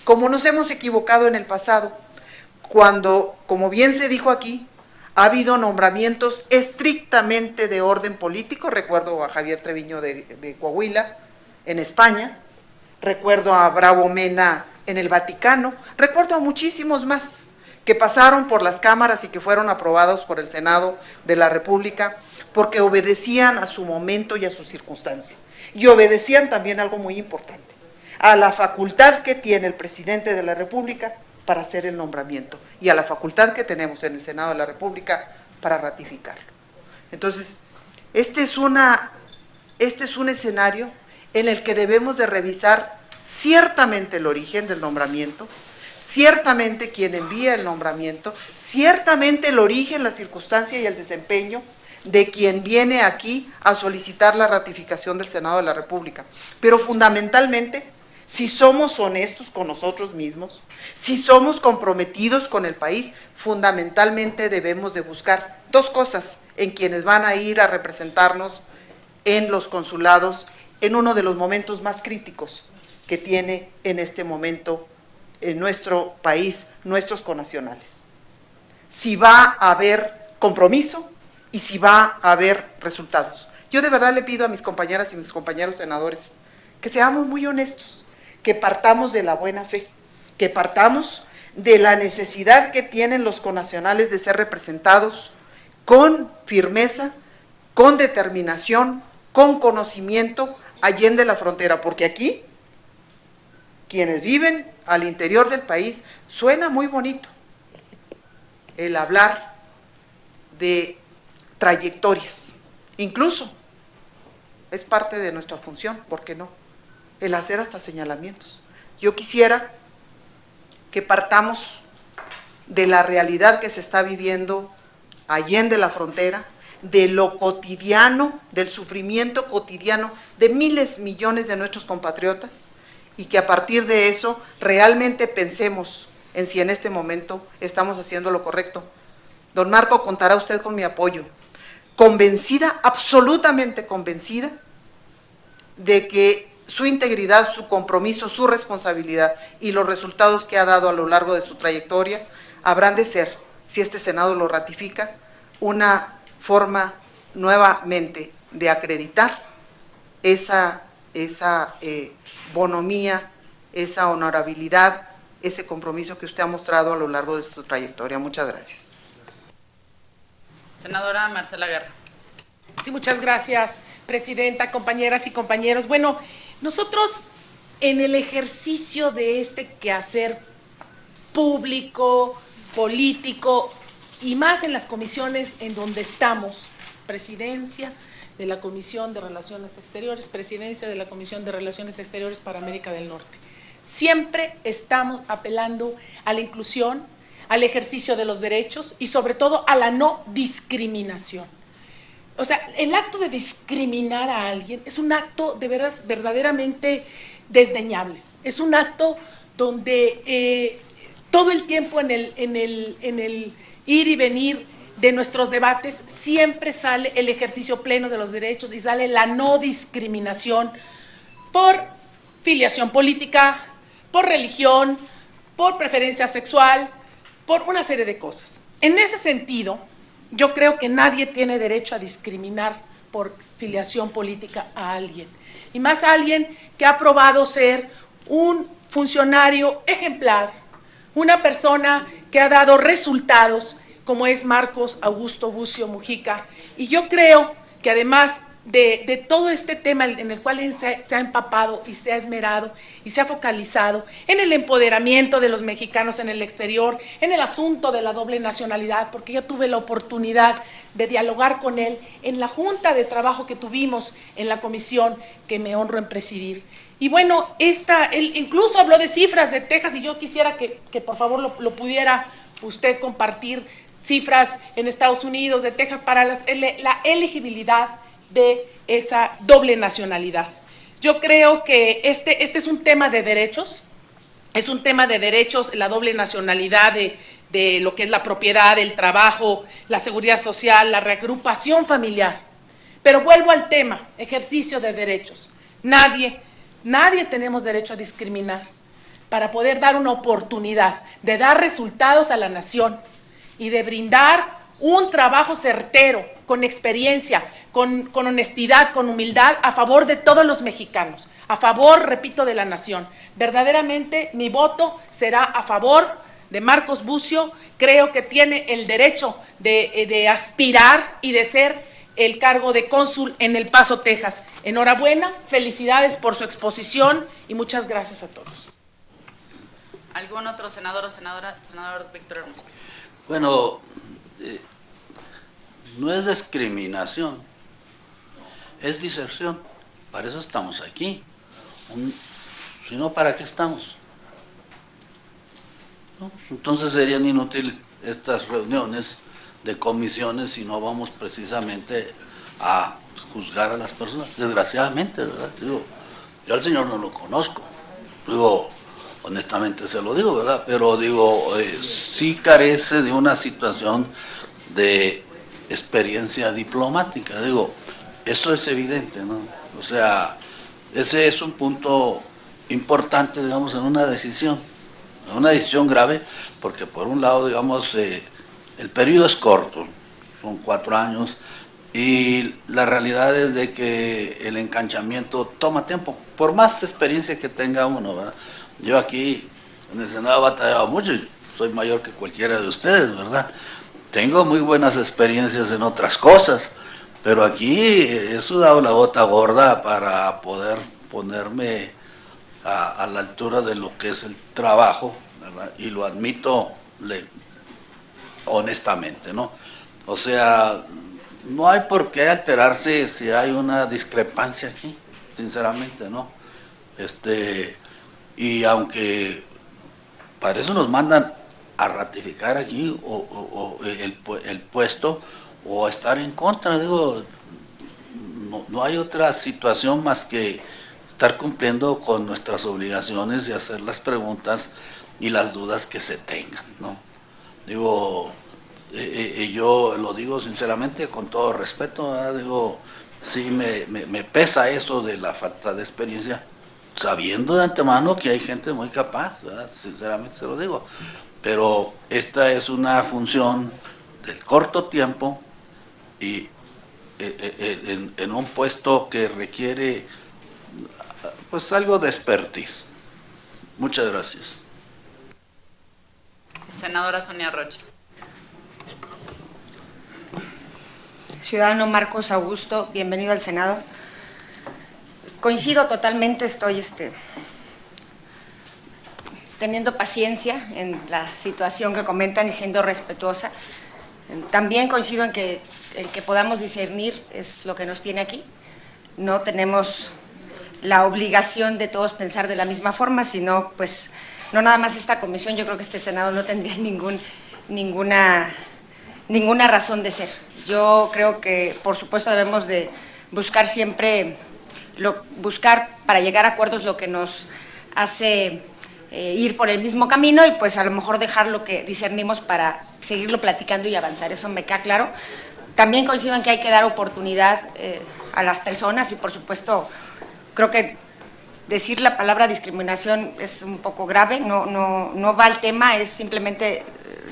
Como nos hemos equivocado en el pasado, cuando, como bien se dijo aquí, ha habido nombramientos estrictamente de orden político. Recuerdo a Javier Treviño de Coahuila, en España, recuerdo a Bravo Mena en el Vaticano, recuerdo a muchísimos más que pasaron por las cámaras y que fueron aprobados por el Senado de la República porque obedecían a su momento y a su circunstancia. Y obedecían también algo muy importante, a la facultad que tiene el presidente de la República para hacer el nombramiento y a la facultad que tenemos en el Senado de la República para ratificarlo. Entonces, este es un escenario en el que debemos de revisar ciertamente el origen del nombramiento, ciertamente quien envía el nombramiento, ciertamente el origen, la circunstancia y el desempeño de quien viene aquí a solicitar la ratificación del Senado de la República. Pero fundamentalmente, si somos honestos con nosotros mismos, si somos comprometidos con el país, fundamentalmente debemos de buscar dos cosas en quienes van a ir a representarnos en los consulados en uno de los momentos más críticos que tiene en este momento en nuestro país, nuestros connacionales. Si va a haber compromiso y si va a haber resultados. Yo de verdad le pido a mis compañeras y mis compañeros senadores que seamos muy honestos, que partamos de la buena fe, que partamos de la necesidad que tienen los connacionales de ser representados con firmeza, con determinación, con conocimiento, allende la frontera, porque aquí, quienes viven al interior del país, suena muy bonito el hablar de trayectorias, incluso es parte de nuestra función, ¿por qué no? El hacer hasta señalamientos. Yo quisiera que partamos de la realidad que se está viviendo allende la frontera, de lo cotidiano, del sufrimiento cotidiano de miles, millones de nuestros compatriotas, y que a partir de eso realmente pensemos en si en este momento estamos haciendo lo correcto. Don Marco, contará usted con mi apoyo, convencida, absolutamente convencida, de que su integridad, su compromiso, su responsabilidad y los resultados que ha dado a lo largo de su trayectoria habrán de ser, si este Senado lo ratifica, una forma nuevamente de acreditar esa bonomía, esa honorabilidad, ese compromiso que usted ha mostrado a lo largo de su trayectoria. Muchas gracias. Senadora Marcela Guerra. Sí, muchas gracias, presidenta, compañeras y compañeros. Bueno, nosotros en el ejercicio de este quehacer público, político, y más en las comisiones en donde estamos, presidencia de la Comisión de Relaciones Exteriores, presidencia de la Comisión de Relaciones Exteriores para América del Norte. Siempre estamos apelando a la inclusión, al ejercicio de los derechos y sobre todo a la no discriminación. O sea, el acto de discriminar a alguien es un acto de veras verdaderamente desdeñable. Es un acto donde todo el tiempo en el ir y venir de nuestros debates siempre sale el ejercicio pleno de los derechos y sale la no discriminación por filiación política, por religión, por preferencia sexual, por una serie de cosas. En ese sentido, yo creo que nadie tiene derecho a discriminar por filiación política a alguien, y más a alguien que ha probado ser un funcionario ejemplar, una persona que ha dado resultados, como es Marcos Augusto Bucio Mujica. Y yo creo que además de todo este tema en el cual se ha empapado y se ha esmerado y se ha focalizado en el empoderamiento de los mexicanos en el exterior, en el asunto de la doble nacionalidad, porque yo tuve la oportunidad de dialogar con él en la junta de trabajo que tuvimos en la comisión que me honro en presidir. Y bueno, él incluso habló de cifras de Texas, y yo quisiera que por favor lo pudiera usted compartir, cifras en Estados Unidos, de Texas, para la elegibilidad de esa doble nacionalidad. Yo creo que este es un tema de derechos, es un tema de derechos, la doble nacionalidad de lo que es la propiedad, el trabajo, la seguridad social, la reagrupación familiar. Pero vuelvo al tema, ejercicio de derechos. Nadie tenemos derecho a discriminar para poder dar una oportunidad de dar resultados a la nación y de brindar un trabajo certero, con experiencia, con honestidad, con humildad, a favor de todos los mexicanos, a favor, repito, de la nación. Verdaderamente mi voto será a favor de Marcos Bucio. Creo que tiene el derecho de aspirar y de ser el cargo de cónsul en El Paso, Texas. Enhorabuena, felicidades por su exposición y muchas gracias a todos. ¿Algún otro senador o senadora? Senador Víctor Hermoso. Bueno, no es discriminación, es diserción. Para eso estamos aquí. Si no, ¿para qué estamos? ¿no? Entonces serían inútiles estas reuniones de comisiones si no vamos precisamente a juzgar a las personas, desgraciadamente, ¿verdad? Digo, yo al señor no lo conozco, digo, honestamente se lo digo, ¿verdad? Pero digo, sí carece de una situación de experiencia diplomática, digo, eso es evidente, ¿no? O sea, ese es un punto importante, digamos, en una decisión grave, porque por un lado, digamos, el periodo es corto, son 4 años, y la realidad es de que el enganchamiento toma tiempo, por más experiencia que tenga uno, ¿verdad? Yo aquí en el Senado he batallado mucho, soy mayor que cualquiera de ustedes, ¿verdad? Tengo muy buenas experiencias en otras cosas, pero aquí he sudado la gota gorda para poder ponerme a la altura de lo que es el trabajo, ¿verdad? Y lo admito honestamente, ¿no? O sea, no hay por qué alterarse si hay una discrepancia aquí, sinceramente, ¿no? Y aunque para eso nos mandan a ratificar aquí o el puesto o a estar en contra, digo, no hay otra situación más que estar cumpliendo con nuestras obligaciones y hacer las preguntas y las dudas que se tengan, ¿no? Digo, yo lo digo sinceramente, con todo respeto, ¿verdad? Digo, sí me pesa eso de la falta de experiencia, sabiendo de antemano que hay gente muy capaz, ¿verdad? Sinceramente se lo digo, pero esta es una función del corto tiempo y en un puesto que requiere pues algo de expertise. Muchas gracias. Senadora Sonia Rocha. Ciudadano Marcos Augusto, bienvenido al Senado. Coincido totalmente, estoy teniendo paciencia en la situación que comentan y siendo respetuosa. También coincido en que el que podamos discernir es lo que nos tiene aquí. No tenemos la obligación de todos pensar de la misma forma, sino pues no nada más esta comisión, yo creo que este Senado no tendría ninguna razón de ser. Yo creo que por supuesto debemos de buscar siempre, buscar para llegar a acuerdos lo que nos hace ir por el mismo camino y pues a lo mejor dejar lo que discernimos para seguirlo platicando y avanzar, eso me queda claro. También coincido en que hay que dar oportunidad a las personas y por supuesto creo que decir la palabra discriminación es un poco grave, no va al tema, es simplemente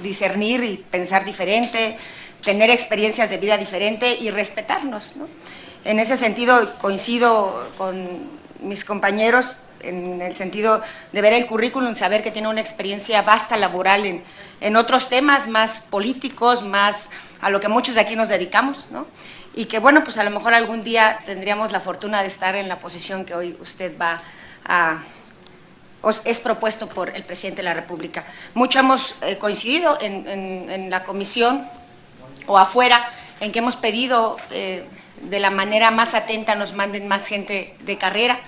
discernir y pensar diferente, tener experiencias de vida diferente y respetarnos, ¿no? En ese sentido coincido con mis compañeros en el sentido de ver el currículum, saber que tiene una experiencia vasta laboral en otros temas más políticos, más a lo que muchos de aquí nos dedicamos, ¿no? Y que bueno, pues a lo mejor algún día tendríamos la fortuna de estar en la posición que hoy usted es propuesto por el presidente de la República. Mucho hemos coincidido en la comisión o afuera, en que hemos pedido de la manera más atenta nos manden más gente de carrera,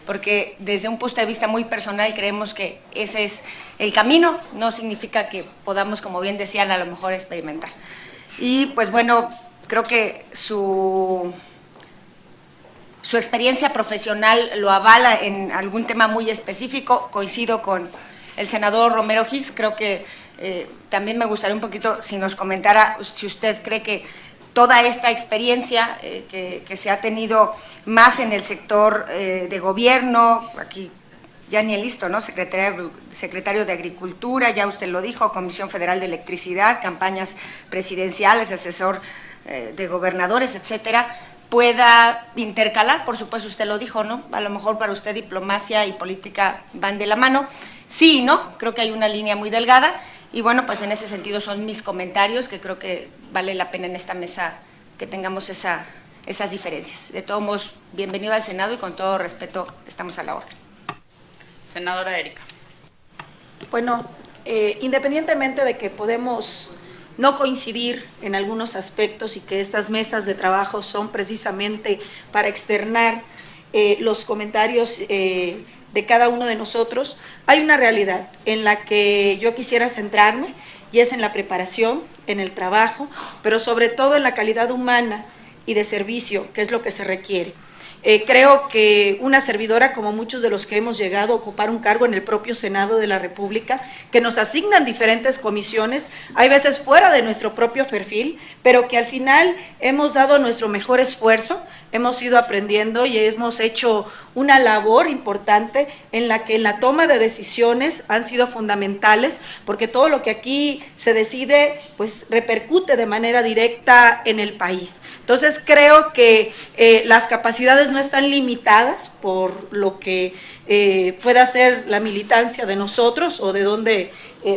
porque desde un punto de vista muy personal creemos que ese es el camino, no significa que podamos, como bien decían, a lo mejor experimentar. Y pues bueno, creo que su experiencia profesional lo avala en algún tema muy específico. Coincido con el senador Romero Hicks, creo que también me gustaría un poquito si nos comentara si usted cree que toda esta experiencia que se ha tenido más en el sector de gobierno, aquí ya ni el listo, ¿no? Secretario de Agricultura, ya usted lo dijo, Comisión Federal de Electricidad, campañas presidenciales, asesor de gobernadores, etcétera, pueda intercalar, por supuesto usted lo dijo, ¿no? A lo mejor para usted diplomacia y política van de la mano, sí y no, creo que hay una línea muy delgada y bueno, pues en ese sentido son mis comentarios que creo que vale la pena en esta mesa que tengamos esas diferencias. De todos modos, bienvenido al Senado y con todo respeto estamos a la orden. Senadora Erika. Bueno, independientemente de que podemos no coincidir en algunos aspectos y que estas mesas de trabajo son precisamente para externar los comentarios de cada uno de nosotros, hay una realidad en la que yo quisiera centrarme, y es en la preparación, en el trabajo, pero sobre todo en la calidad humana y de servicio, que es lo que se requiere. Creo que una servidora, como muchos de los que hemos llegado a ocupar un cargo en el propio Senado de la República, que nos asignan diferentes comisiones, hay veces fuera de nuestro propio perfil, pero que al final hemos dado nuestro mejor esfuerzo, hemos ido aprendiendo y hemos hecho una labor importante en la que en la toma de decisiones han sido fundamentales, porque todo lo que aquí se decide pues repercute de manera directa en el país. Entonces creo que las capacidades no están limitadas por lo que pueda ser la militancia de nosotros o de donde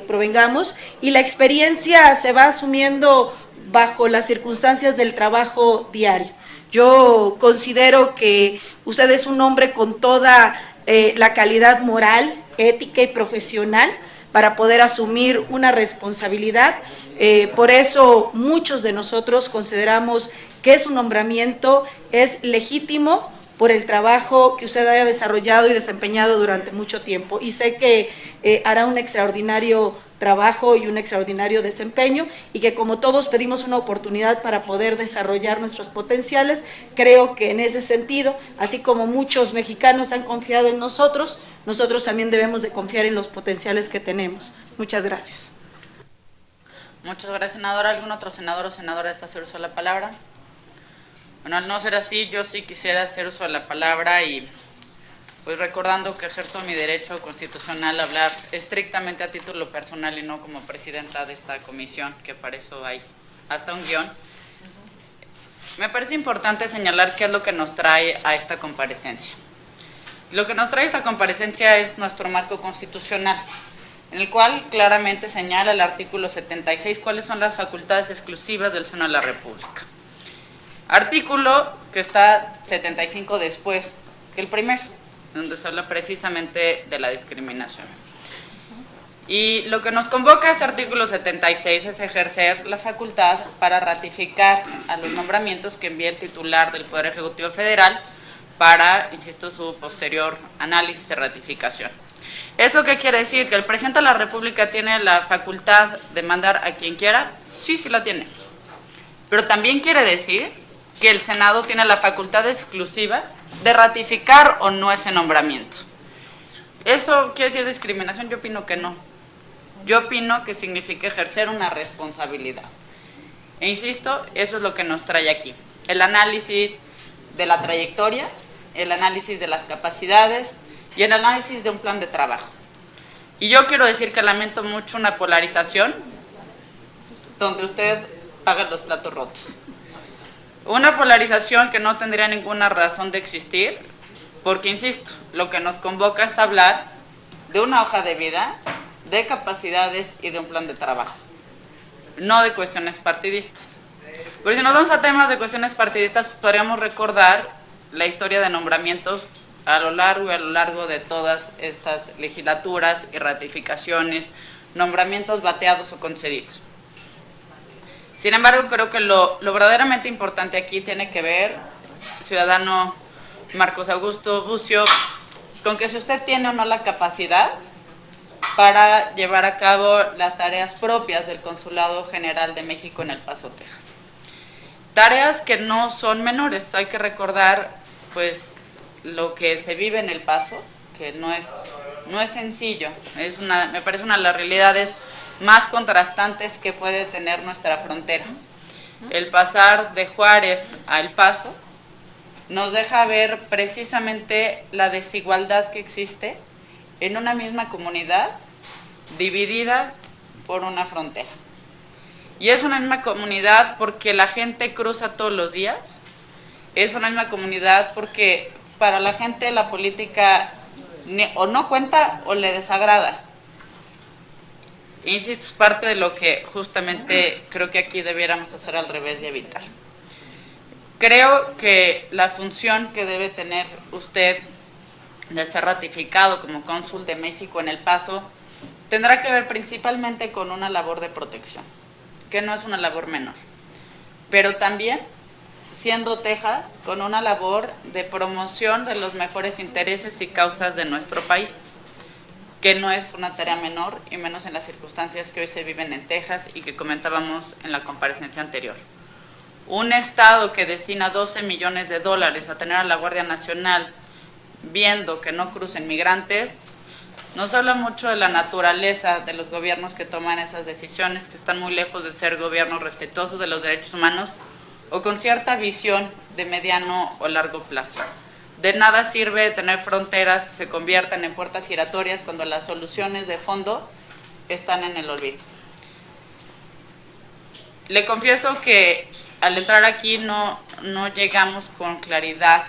provengamos, y la experiencia se va asumiendo bajo las circunstancias del trabajo diario. Yo considero que usted es un hombre con toda la calidad moral, ética y profesional para poder asumir una responsabilidad. Por eso muchos de nosotros consideramos que su nombramiento es legítimo por el trabajo que usted haya desarrollado y desempeñado durante mucho tiempo. Y sé que hará un extraordinario trabajo y un extraordinario desempeño, y que como todos pedimos una oportunidad para poder desarrollar nuestros potenciales, creo que en ese sentido, así como muchos mexicanos han confiado en nosotros, nosotros también debemos de confiar en los potenciales que tenemos. Muchas gracias. Muchas gracias, senadora. ¿Algún otro senador o senadora desea hacer uso de la palabra? Bueno, al no ser así, yo sí quisiera hacer uso de la palabra y pues recordando que ejerzo mi derecho constitucional a hablar estrictamente a título personal y no como presidenta de esta comisión, que para eso hay hasta un guión. Me parece importante señalar qué es lo que nos trae a esta comparecencia. Lo que nos trae esta comparecencia es nuestro marco constitucional, en el cual claramente señala el artículo 76 cuáles son las facultades exclusivas del Senado de la República. Artículo que está 75 después que el primero, donde se habla precisamente de la discriminación. Y lo que nos convoca a ese artículo 76 es ejercer la facultad para ratificar a los nombramientos que envía el titular del Poder Ejecutivo Federal para, insisto, su posterior análisis y ratificación. ¿Eso qué quiere decir? ¿Que el presidente de la República tiene la facultad de mandar a quien quiera? Sí, sí la tiene. Pero también quiere decir que el Senado tiene la facultad exclusiva de ratificar o no ese nombramiento. ¿Eso quiere decir discriminación? Yo opino que no. Yo opino que significa ejercer una responsabilidad. E insisto, eso es lo que nos trae aquí. El análisis de la trayectoria, el análisis de las capacidades y el análisis de un plan de trabajo. Y yo quiero decir que lamento mucho una polarización donde usted paga los platos rotos. Una polarización que no tendría ninguna razón de existir, porque, insisto, lo que nos convoca es hablar de una hoja de vida, de capacidades y de un plan de trabajo, no de cuestiones partidistas. Pero si nos vamos a temas de cuestiones partidistas, podríamos recordar la historia de nombramientos a lo largo de todas estas legislaturas y ratificaciones, nombramientos bateados o concedidos. Sin embargo, creo que lo verdaderamente importante aquí tiene que ver, ciudadano Marcos Augusto Bucio, con que si usted tiene o no la capacidad para llevar a cabo las tareas propias del Consulado General de México en El Paso, Texas. Tareas que no son menores, hay que recordar pues lo que se vive en El Paso, que no es sencillo, me parece una de las realidades más contrastantes que puede tener nuestra frontera. El pasar de Juárez a El Paso nos deja ver precisamente la desigualdad que existe en una misma comunidad dividida por una frontera. Y es una misma comunidad porque la gente cruza todos los días, es una misma comunidad porque para la gente la política o no cuenta o le desagrada. Insisto, es parte de lo que justamente creo que aquí debiéramos hacer al revés y evitar. Creo que la función que debe tener usted de ser ratificado como cónsul de México en El Paso tendrá que ver principalmente con una labor de protección, que no es una labor menor, pero también siendo Texas, con una labor de promoción de los mejores intereses y causas de nuestro país, que no es una tarea menor, y menos en las circunstancias que hoy se viven en Texas y que comentábamos en la comparecencia anterior. Un estado que destina $12 millones a tener a la Guardia Nacional viendo que no crucen migrantes, nos habla mucho de la naturaleza de los gobiernos que toman esas decisiones, que están muy lejos de ser gobiernos respetuosos de los derechos humanos o con cierta visión de mediano o largo plazo. De nada sirve tener fronteras que se conviertan en puertas giratorias cuando las soluciones de fondo están en el olvido. Le confieso que al entrar aquí no llegamos con claridad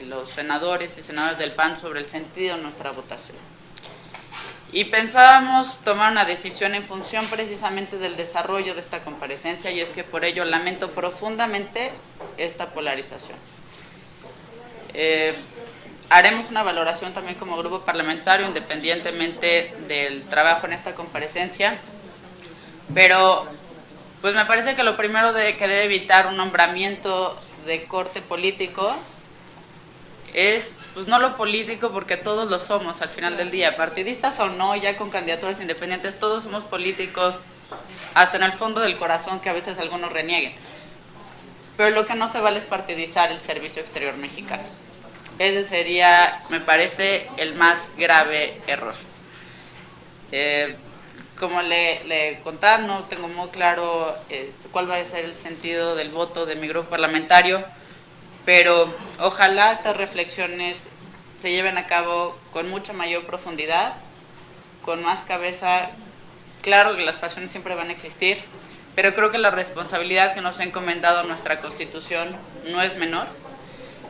los senadores y senadoras del PAN sobre el sentido de nuestra votación. Y pensábamos tomar una decisión en función precisamente del desarrollo de esta comparecencia, y es que por ello lamento profundamente esta polarización. Haremos una valoración también como grupo parlamentario, independientemente del trabajo en esta comparecencia, pero pues me parece que lo primero que debe evitar un nombramiento de corte político es, pues no lo político, porque todos lo somos al final del día, partidistas o no, ya con candidaturas independientes, todos somos políticos, hasta en el fondo del corazón, que a veces algunos renieguen. Pero lo que no se vale es partidizar el Servicio Exterior Mexicano. Ese sería, me parece, el más grave error. Como le contaba, no tengo muy claro cuál va a ser el sentido del voto de mi grupo parlamentario, pero ojalá estas reflexiones se lleven a cabo con mucha mayor profundidad, con más cabeza. Claro que las pasiones siempre van a existir, pero creo que la responsabilidad que nos ha encomendado nuestra Constitución no es menor.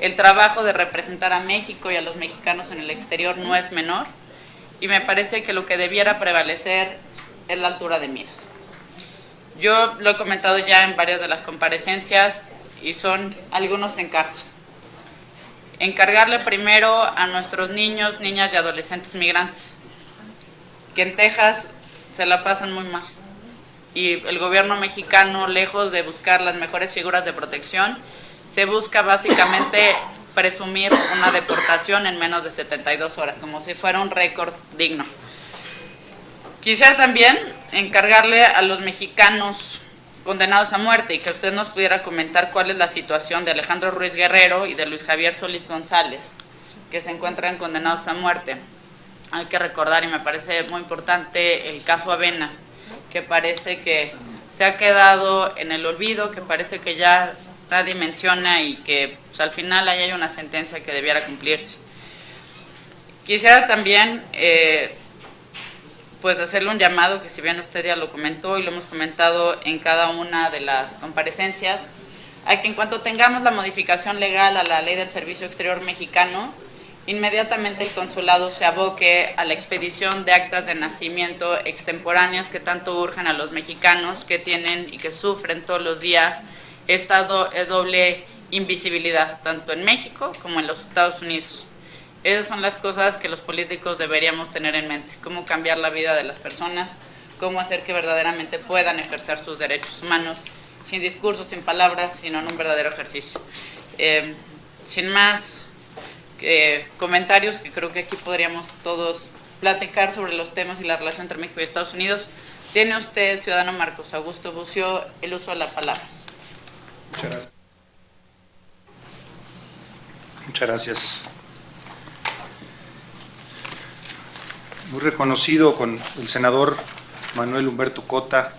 El trabajo de representar a México y a los mexicanos en el exterior no es menor, y me parece que lo que debiera prevalecer es la altura de miras. Yo lo he comentado ya en varias de las comparecencias y son algunos encargos. Encargarle primero a nuestros niños, niñas y adolescentes migrantes, que en Texas se la pasan muy mal. Y el gobierno mexicano, lejos de buscar las mejores figuras de protección, se busca básicamente presumir una deportación en menos de 72 horas, como si fuera un récord digno. Quisiera también encargarle a los mexicanos condenados a muerte y que usted nos pudiera comentar cuál es la situación de Alejandro Ruiz Guerrero y de Luis Javier Solís González, que se encuentran condenados a muerte. Hay que recordar, y me parece muy importante, el caso Avena, que parece que se ha quedado en el olvido, que parece que ya nadie menciona y que pues, al final ahí hay una sentencia que debiera cumplirse. Quisiera también pues hacerle un llamado, que si bien usted ya lo comentó y lo hemos comentado en cada una de las comparecencias, a que en cuanto tengamos la modificación legal a la Ley del Servicio Exterior Mexicano, inmediatamente el consulado se aboque a la expedición de actas de nacimiento extemporáneas que tanto urgen a los mexicanos que tienen y que sufren todos los días esta doble invisibilidad, tanto en México como en los Estados Unidos. Esas son las cosas que los políticos deberíamos tener en mente: cómo cambiar la vida de las personas, cómo hacer que verdaderamente puedan ejercer sus derechos humanos, sin discursos, sin palabras, sino en un verdadero ejercicio. Sin más comentarios, que creo que aquí podríamos todos platicar sobre los temas y la relación entre México y Estados Unidos. Tiene usted, ciudadano Marcos Augusto Bucio, el uso de la palabra. Muchas gracias. Muchas gracias. Muy reconocido con el senador Manuel Humberto Cota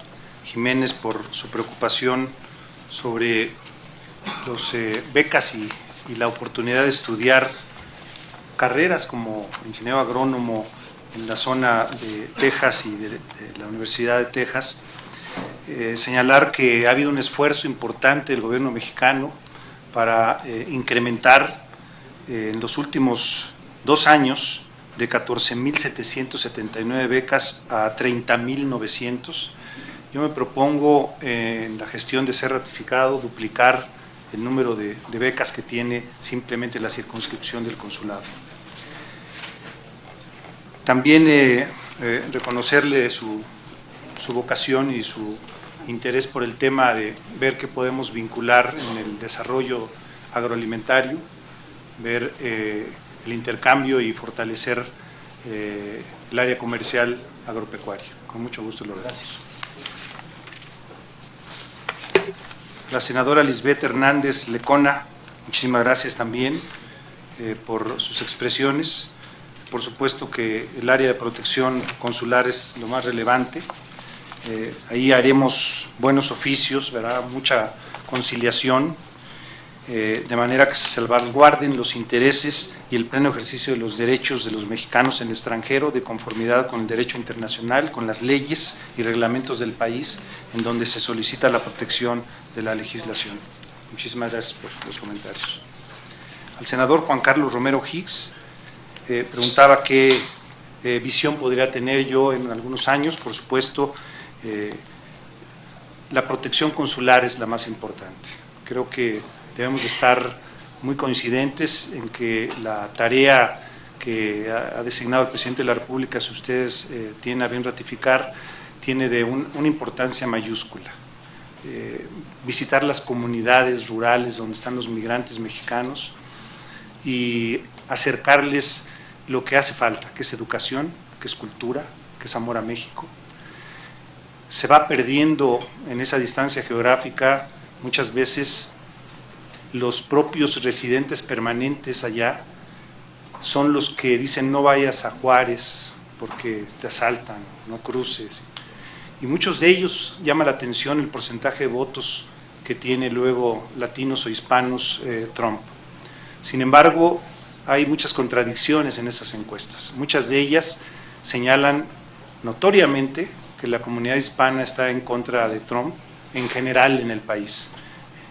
Jiménez por su preocupación sobre los becas y la oportunidad de estudiar carreras como ingeniero agrónomo en la zona de Texas y de la Universidad de Texas. Señalar que ha habido un esfuerzo importante del gobierno mexicano para incrementar en los últimos 2 años de 14.779 becas a 30.900. Yo me propongo en la gestión de ser ratificado duplicar el número de becas que tiene simplemente la circunscripción del consulado. También reconocerle su vocación y su interés por el tema de ver qué podemos vincular en el desarrollo agroalimentario, ver el intercambio y fortalecer el área comercial agropecuaria. Con mucho gusto lo agradezco. La senadora Lisbeth Hernández Lecona, muchísimas gracias también por sus expresiones. Por supuesto que el área de protección consular es lo más relevante. Ahí haremos buenos oficios, ¿verdad? Mucha conciliación, de manera que se salvaguarden los intereses y el pleno ejercicio de los derechos de los mexicanos en el extranjero, de conformidad con el derecho internacional, con las leyes y reglamentos del país en donde se solicita la protección de la legislación. Muchísimas gracias por los comentarios. Al senador Juan Carlos Romero Hicks, preguntaba qué visión podría tener yo en algunos años. Por supuesto, la protección consular es la más importante. Creo que debemos de estar muy coincidentes en que la tarea que ha designado el presidente de la República, si ustedes tienen a bien ratificar, tiene de una importancia mayúscula. Visitar las comunidades rurales donde están los migrantes mexicanos y acercarles lo que hace falta, que es educación, que es cultura, que es amor a México. Se va perdiendo en esa distancia geográfica muchas veces. Los propios residentes permanentes allá son los que dicen no vayas a Juárez porque te asaltan, no cruces. Y muchos de ellos llama la atención el porcentaje de votos que tiene luego latinos o hispanos Trump. Sin embargo, hay muchas contradicciones en esas encuestas. Muchas de ellas señalan notoriamente que la comunidad hispana está en contra de Trump en general en el país.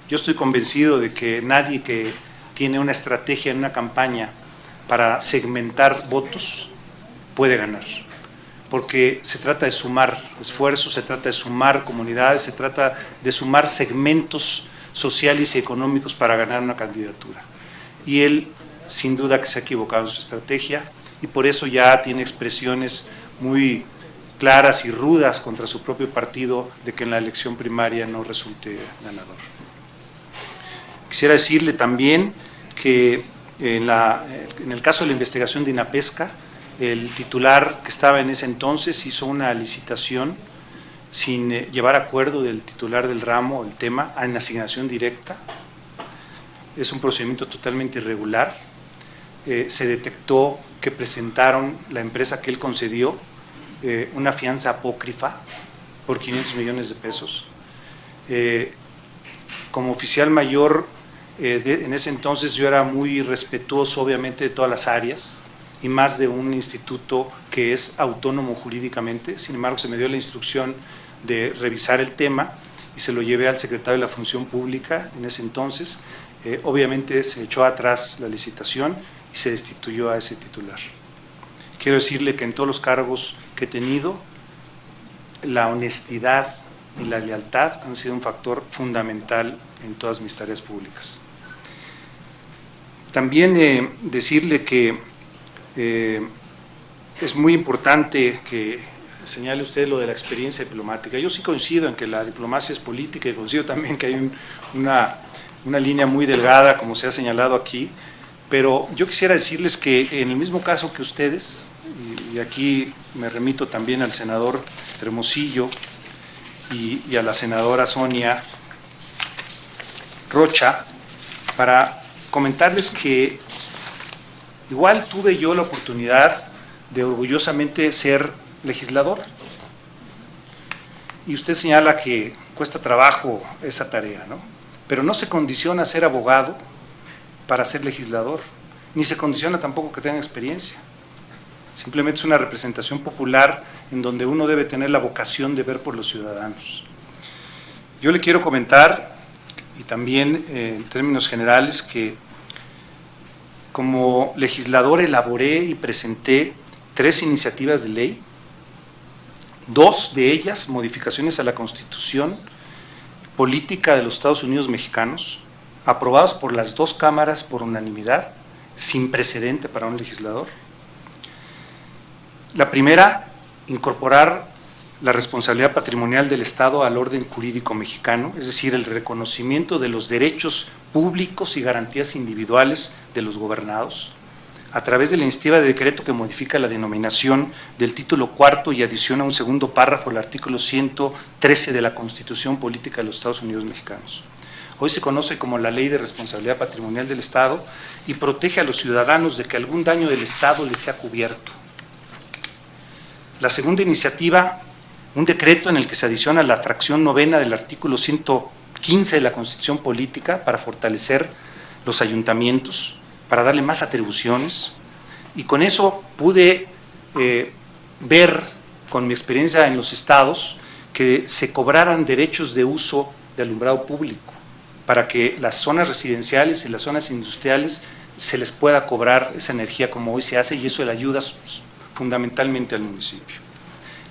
Yo estoy convencido de que nadie que tiene una estrategia en una campaña para segmentar votos puede ganar, porque se trata de sumar esfuerzos, se trata de sumar comunidades, se trata de sumar segmentos sociales y económicos para ganar una candidatura. Y él, sin duda que se ha equivocado en su estrategia, y por eso ya tiene expresiones muy claras y rudas contra su propio partido de que en la elección primaria no resulte ganador. Quisiera decirle también que en el caso de la investigación de Inapesca, el titular que estaba en ese entonces hizo una licitación sin llevar acuerdo del titular del ramo, el tema, en asignación directa. Es un procedimiento totalmente irregular. Se detectó que presentaron la empresa que él concedió una fianza apócrifa por 500 millones de pesos. Como oficial mayor, en ese entonces yo era muy respetuoso obviamente de todas las áreas y más de un instituto que es autónomo jurídicamente. Sin embargo, se me dio la instrucción de revisar el tema y se lo llevé al secretario de la Función Pública en ese entonces. Obviamente se echó atrás la licitación y se destituyó a ese titular. Quiero decirle que en todos los cargos que he tenido, la honestidad y la lealtad han sido un factor fundamental en todas mis tareas públicas. También decirle que es muy importante que señale usted lo de la experiencia diplomática. Yo sí coincido en que la diplomacia es política y coincido también que hay una línea muy delgada, como se ha señalado aquí, pero yo quisiera decirles que en el mismo caso que ustedes, y aquí me remito también al senador Hermosillo y a la senadora Sonia Rocha, para comentarles que igual tuve yo la oportunidad de orgullosamente ser legislador. Y usted señala que cuesta trabajo esa tarea, ¿no? Pero no se condiciona a ser abogado para ser legislador, ni se condiciona tampoco que tenga experiencia. Simplemente es una representación popular en donde uno debe tener la vocación de ver por los ciudadanos. Yo le quiero comentar, y también en términos generales, que como legislador elaboré y presenté 3 iniciativas de ley, 2 de ellas modificaciones a la Constitución Política de los Estados Unidos Mexicanos, aprobadas por las 2 cámaras por unanimidad, sin precedente para un legislador. La primera, incorporar la responsabilidad patrimonial del Estado al orden jurídico mexicano, es decir, el reconocimiento de los derechos públicos y garantías individuales de los gobernados, a través de la iniciativa de decreto que modifica la denominación del título cuarto y adiciona un segundo párrafo al artículo 113 de la Constitución Política de los Estados Unidos Mexicanos. Hoy se conoce como la Ley de Responsabilidad Patrimonial del Estado y protege a los ciudadanos de que algún daño del Estado les sea cubierto. La segunda iniciativa, un decreto en el que se adiciona la fracción novena del artículo 115 de la Constitución Política para fortalecer los ayuntamientos, para darle más atribuciones, y con eso pude ver, con mi experiencia en los estados, que se cobraran derechos de uso de alumbrado público, para que las zonas residenciales y las zonas industriales se les pueda cobrar esa energía como hoy se hace, y eso le ayuda fundamentalmente al municipio.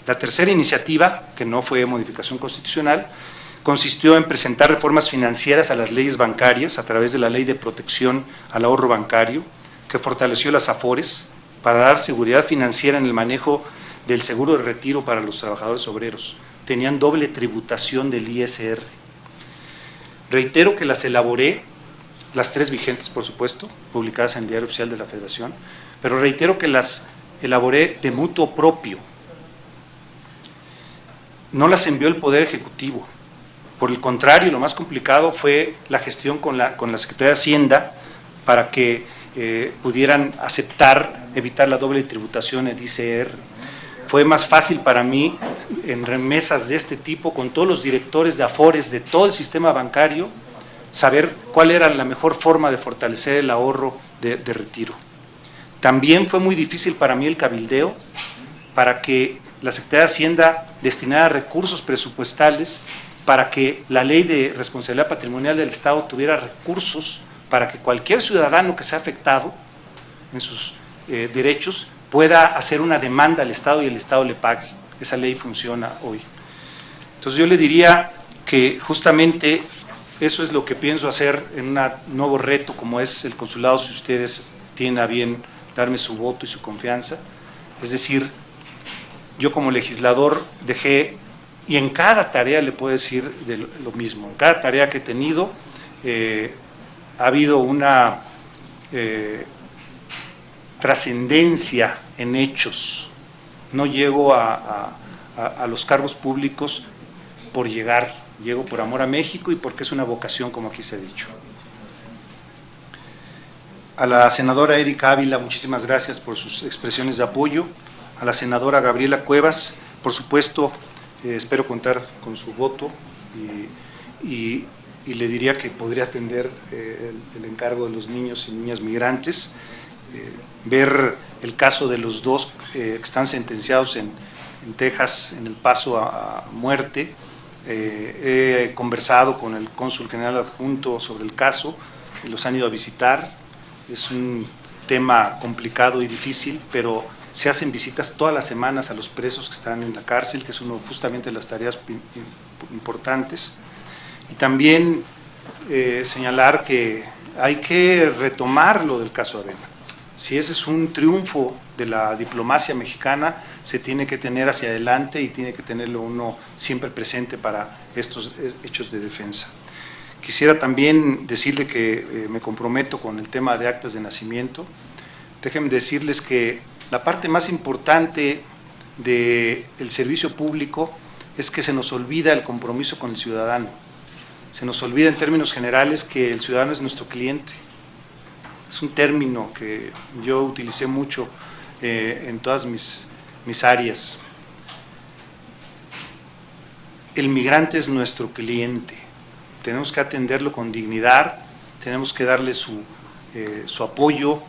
La tercera iniciativa, que no fue modificación constitucional, consistió en presentar reformas financieras a las leyes bancarias a través de la Ley de Protección al Ahorro Bancario, que fortaleció las AFORES para dar seguridad financiera en el manejo del seguro de retiro para los trabajadores obreros. Tenían doble tributación del ISR. Reitero que las elaboré, las tres vigentes, por supuesto, publicadas en el Diario Oficial de la Federación, pero reitero que las elaboré de mutuo propio. No las envió el Poder Ejecutivo. Por el contrario, lo más complicado fue la gestión con la Secretaría de Hacienda para que pudieran evitar la doble tributación en ISR. Fue más fácil para mí, en remesas de este tipo, con todos los directores de AFORES de todo el sistema bancario, saber cuál era la mejor forma de fortalecer el ahorro de retiro. También fue muy difícil para mí el cabildeo, para que la Secretaría de Hacienda destinara recursos presupuestales para que la Ley de Responsabilidad Patrimonial del Estado tuviera recursos para que cualquier ciudadano que sea afectado en sus derechos pueda hacer una demanda al Estado y el Estado le pague. Esa ley funciona hoy. Entonces yo le diría que justamente eso es lo que pienso hacer en un nuevo reto como es el consulado, si ustedes tienen a bien darme su voto y su confianza. Es decir, yo como legislador dejé, y en cada tarea le puedo decir lo mismo, en cada tarea que he tenido ha habido una trascendencia en hechos. No llego a los cargos públicos por llegar, llego por amor a México y porque es una vocación, como aquí se ha dicho. A la senadora Erika Ávila, muchísimas gracias por sus expresiones de apoyo. A la senadora Gabriela Cuevas, por supuesto, espero contar con su voto y le diría que podría atender el encargo de los niños y niñas migrantes, ver el caso de los dos que están sentenciados en Texas en El Paso a muerte. He conversado con el cónsul general adjunto sobre el caso, los han ido a visitar. Es un tema complicado y difícil, pero se hacen visitas todas las semanas a los presos que están en la cárcel, que es uno justamente de las tareas importantes. Y también señalar que hay que retomar lo del caso Avena. Si ese es un triunfo de la diplomacia mexicana, se tiene que tener hacia adelante y tiene que tenerlo uno siempre presente para estos hechos de defensa. Quisiera también decirle que me comprometo con el tema de actas de nacimiento. Déjenme decirles que la parte más importante del servicio público es que se nos olvida el compromiso con el ciudadano. Se nos olvida en términos generales que el ciudadano es nuestro cliente. Es un término que yo utilicé mucho en todas mis áreas. El migrante es nuestro cliente. Tenemos que atenderlo con dignidad, tenemos que darle su apoyo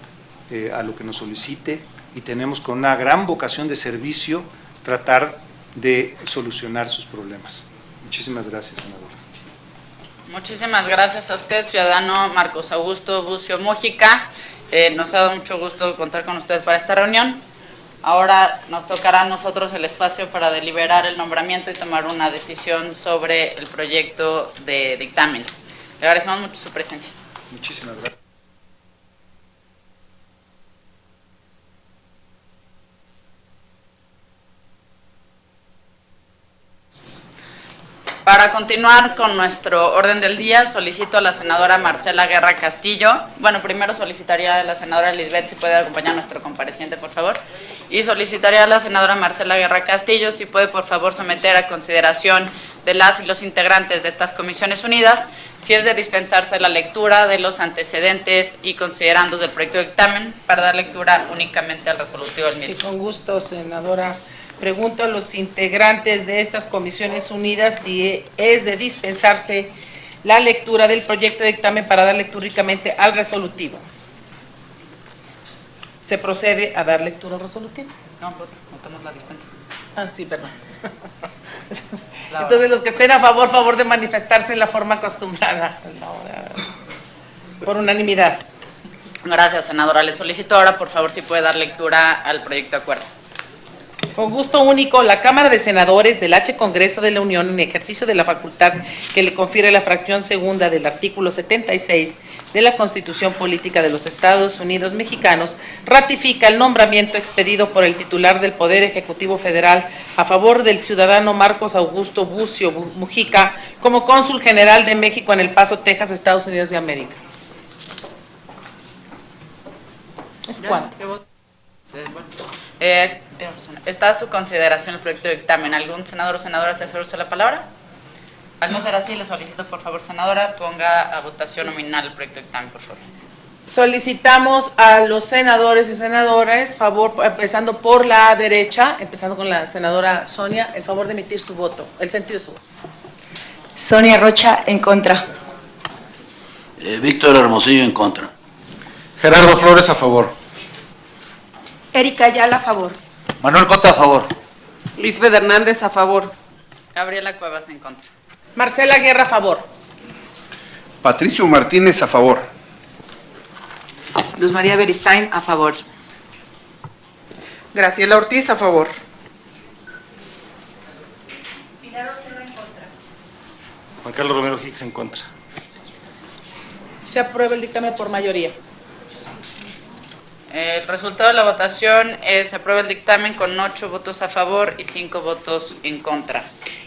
a lo que nos solicite y tenemos con una gran vocación de servicio tratar de solucionar sus problemas. Muchísimas gracias, senadora. Muchísimas gracias a usted, ciudadano Marcos Augusto Bucio Mújica. Nos ha dado mucho gusto contar con ustedes para esta reunión. Ahora nos tocará a nosotros el espacio para deliberar el nombramiento y tomar una decisión sobre el proyecto de dictamen. Le agradecemos mucho su presencia. Muchísimas gracias. Para continuar con nuestro orden del día, solicito a la senadora Marcela Guerra Castillo. Bueno, primero solicitaría a la senadora Lisbeth si puede acompañar a nuestro compareciente, por favor. Y solicitaría a la senadora Marcela Guerra Castillo si puede, por favor, someter a consideración de las y los integrantes de estas comisiones unidas, si es de dispensarse la lectura de los antecedentes y considerandos del proyecto de dictamen para dar lectura únicamente al resolutivo del mismo. Sí, con gusto, senadora. Pregunto a los integrantes de estas comisiones unidas si es de dispensarse la lectura del proyecto de dictamen para dar lectura únicamente al resolutivo. ¿Se procede a dar lectura al resolutivo? No, votamos la dispensa. Ah, sí, perdón. Entonces, los que estén a favor de manifestarse en la forma acostumbrada. Por unanimidad. Gracias, senadora. Le solicito ahora, por favor, si puede dar lectura al proyecto de acuerdo. Con gusto único, la Cámara de Senadores del H. Congreso de la Unión, en ejercicio de la facultad que le confiere la fracción segunda del artículo 76 de la Constitución Política de los Estados Unidos Mexicanos, ratifica el nombramiento expedido por el titular del Poder Ejecutivo Federal a favor del ciudadano Marcos Augusto Bucio Mujica como cónsul general de México en El Paso, Texas, Estados Unidos de América. ¿Es cuánto? Está a su consideración el proyecto de dictamen. ¿Algún senador o senadora desea usar la palabra? Al no ser así, le solicito, por favor, senadora, ponga a votación nominal el proyecto de dictamen, por favor. Solicitamos a los senadores y senadoras, empezando por la derecha, empezando con la senadora Sonia, el favor de emitir su voto, el sentido de su voto. Sonia Rocha, en contra. Víctor Hermosillo, en contra. Gerardo Flores, a favor. Erika Ayala, a favor. Manuel Cota, a favor. Lisbeth Hernández, a favor. Gabriela Cuevas, en contra. Marcela Guerra, a favor. Patricio Martínez, a favor. Luz María Beristain, a favor. Graciela Ortiz, a favor. Juan Carlos Romero Hicks, en contra. Se aprueba el dictamen por mayoría. El resultado de la votación es: se aprueba el dictamen con 8 votos a favor y 5 votos en contra.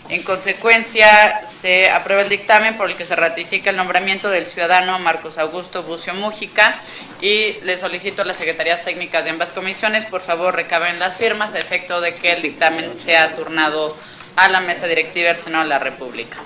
En consecuencia, se aprueba el dictamen por el que se ratifica el nombramiento del ciudadano Marcos Augusto Bucio Mujica, y le solicito a las secretarías técnicas de ambas comisiones, por favor, recaben las firmas a efecto de que el dictamen sea turnado a la mesa directiva del Senado de la República.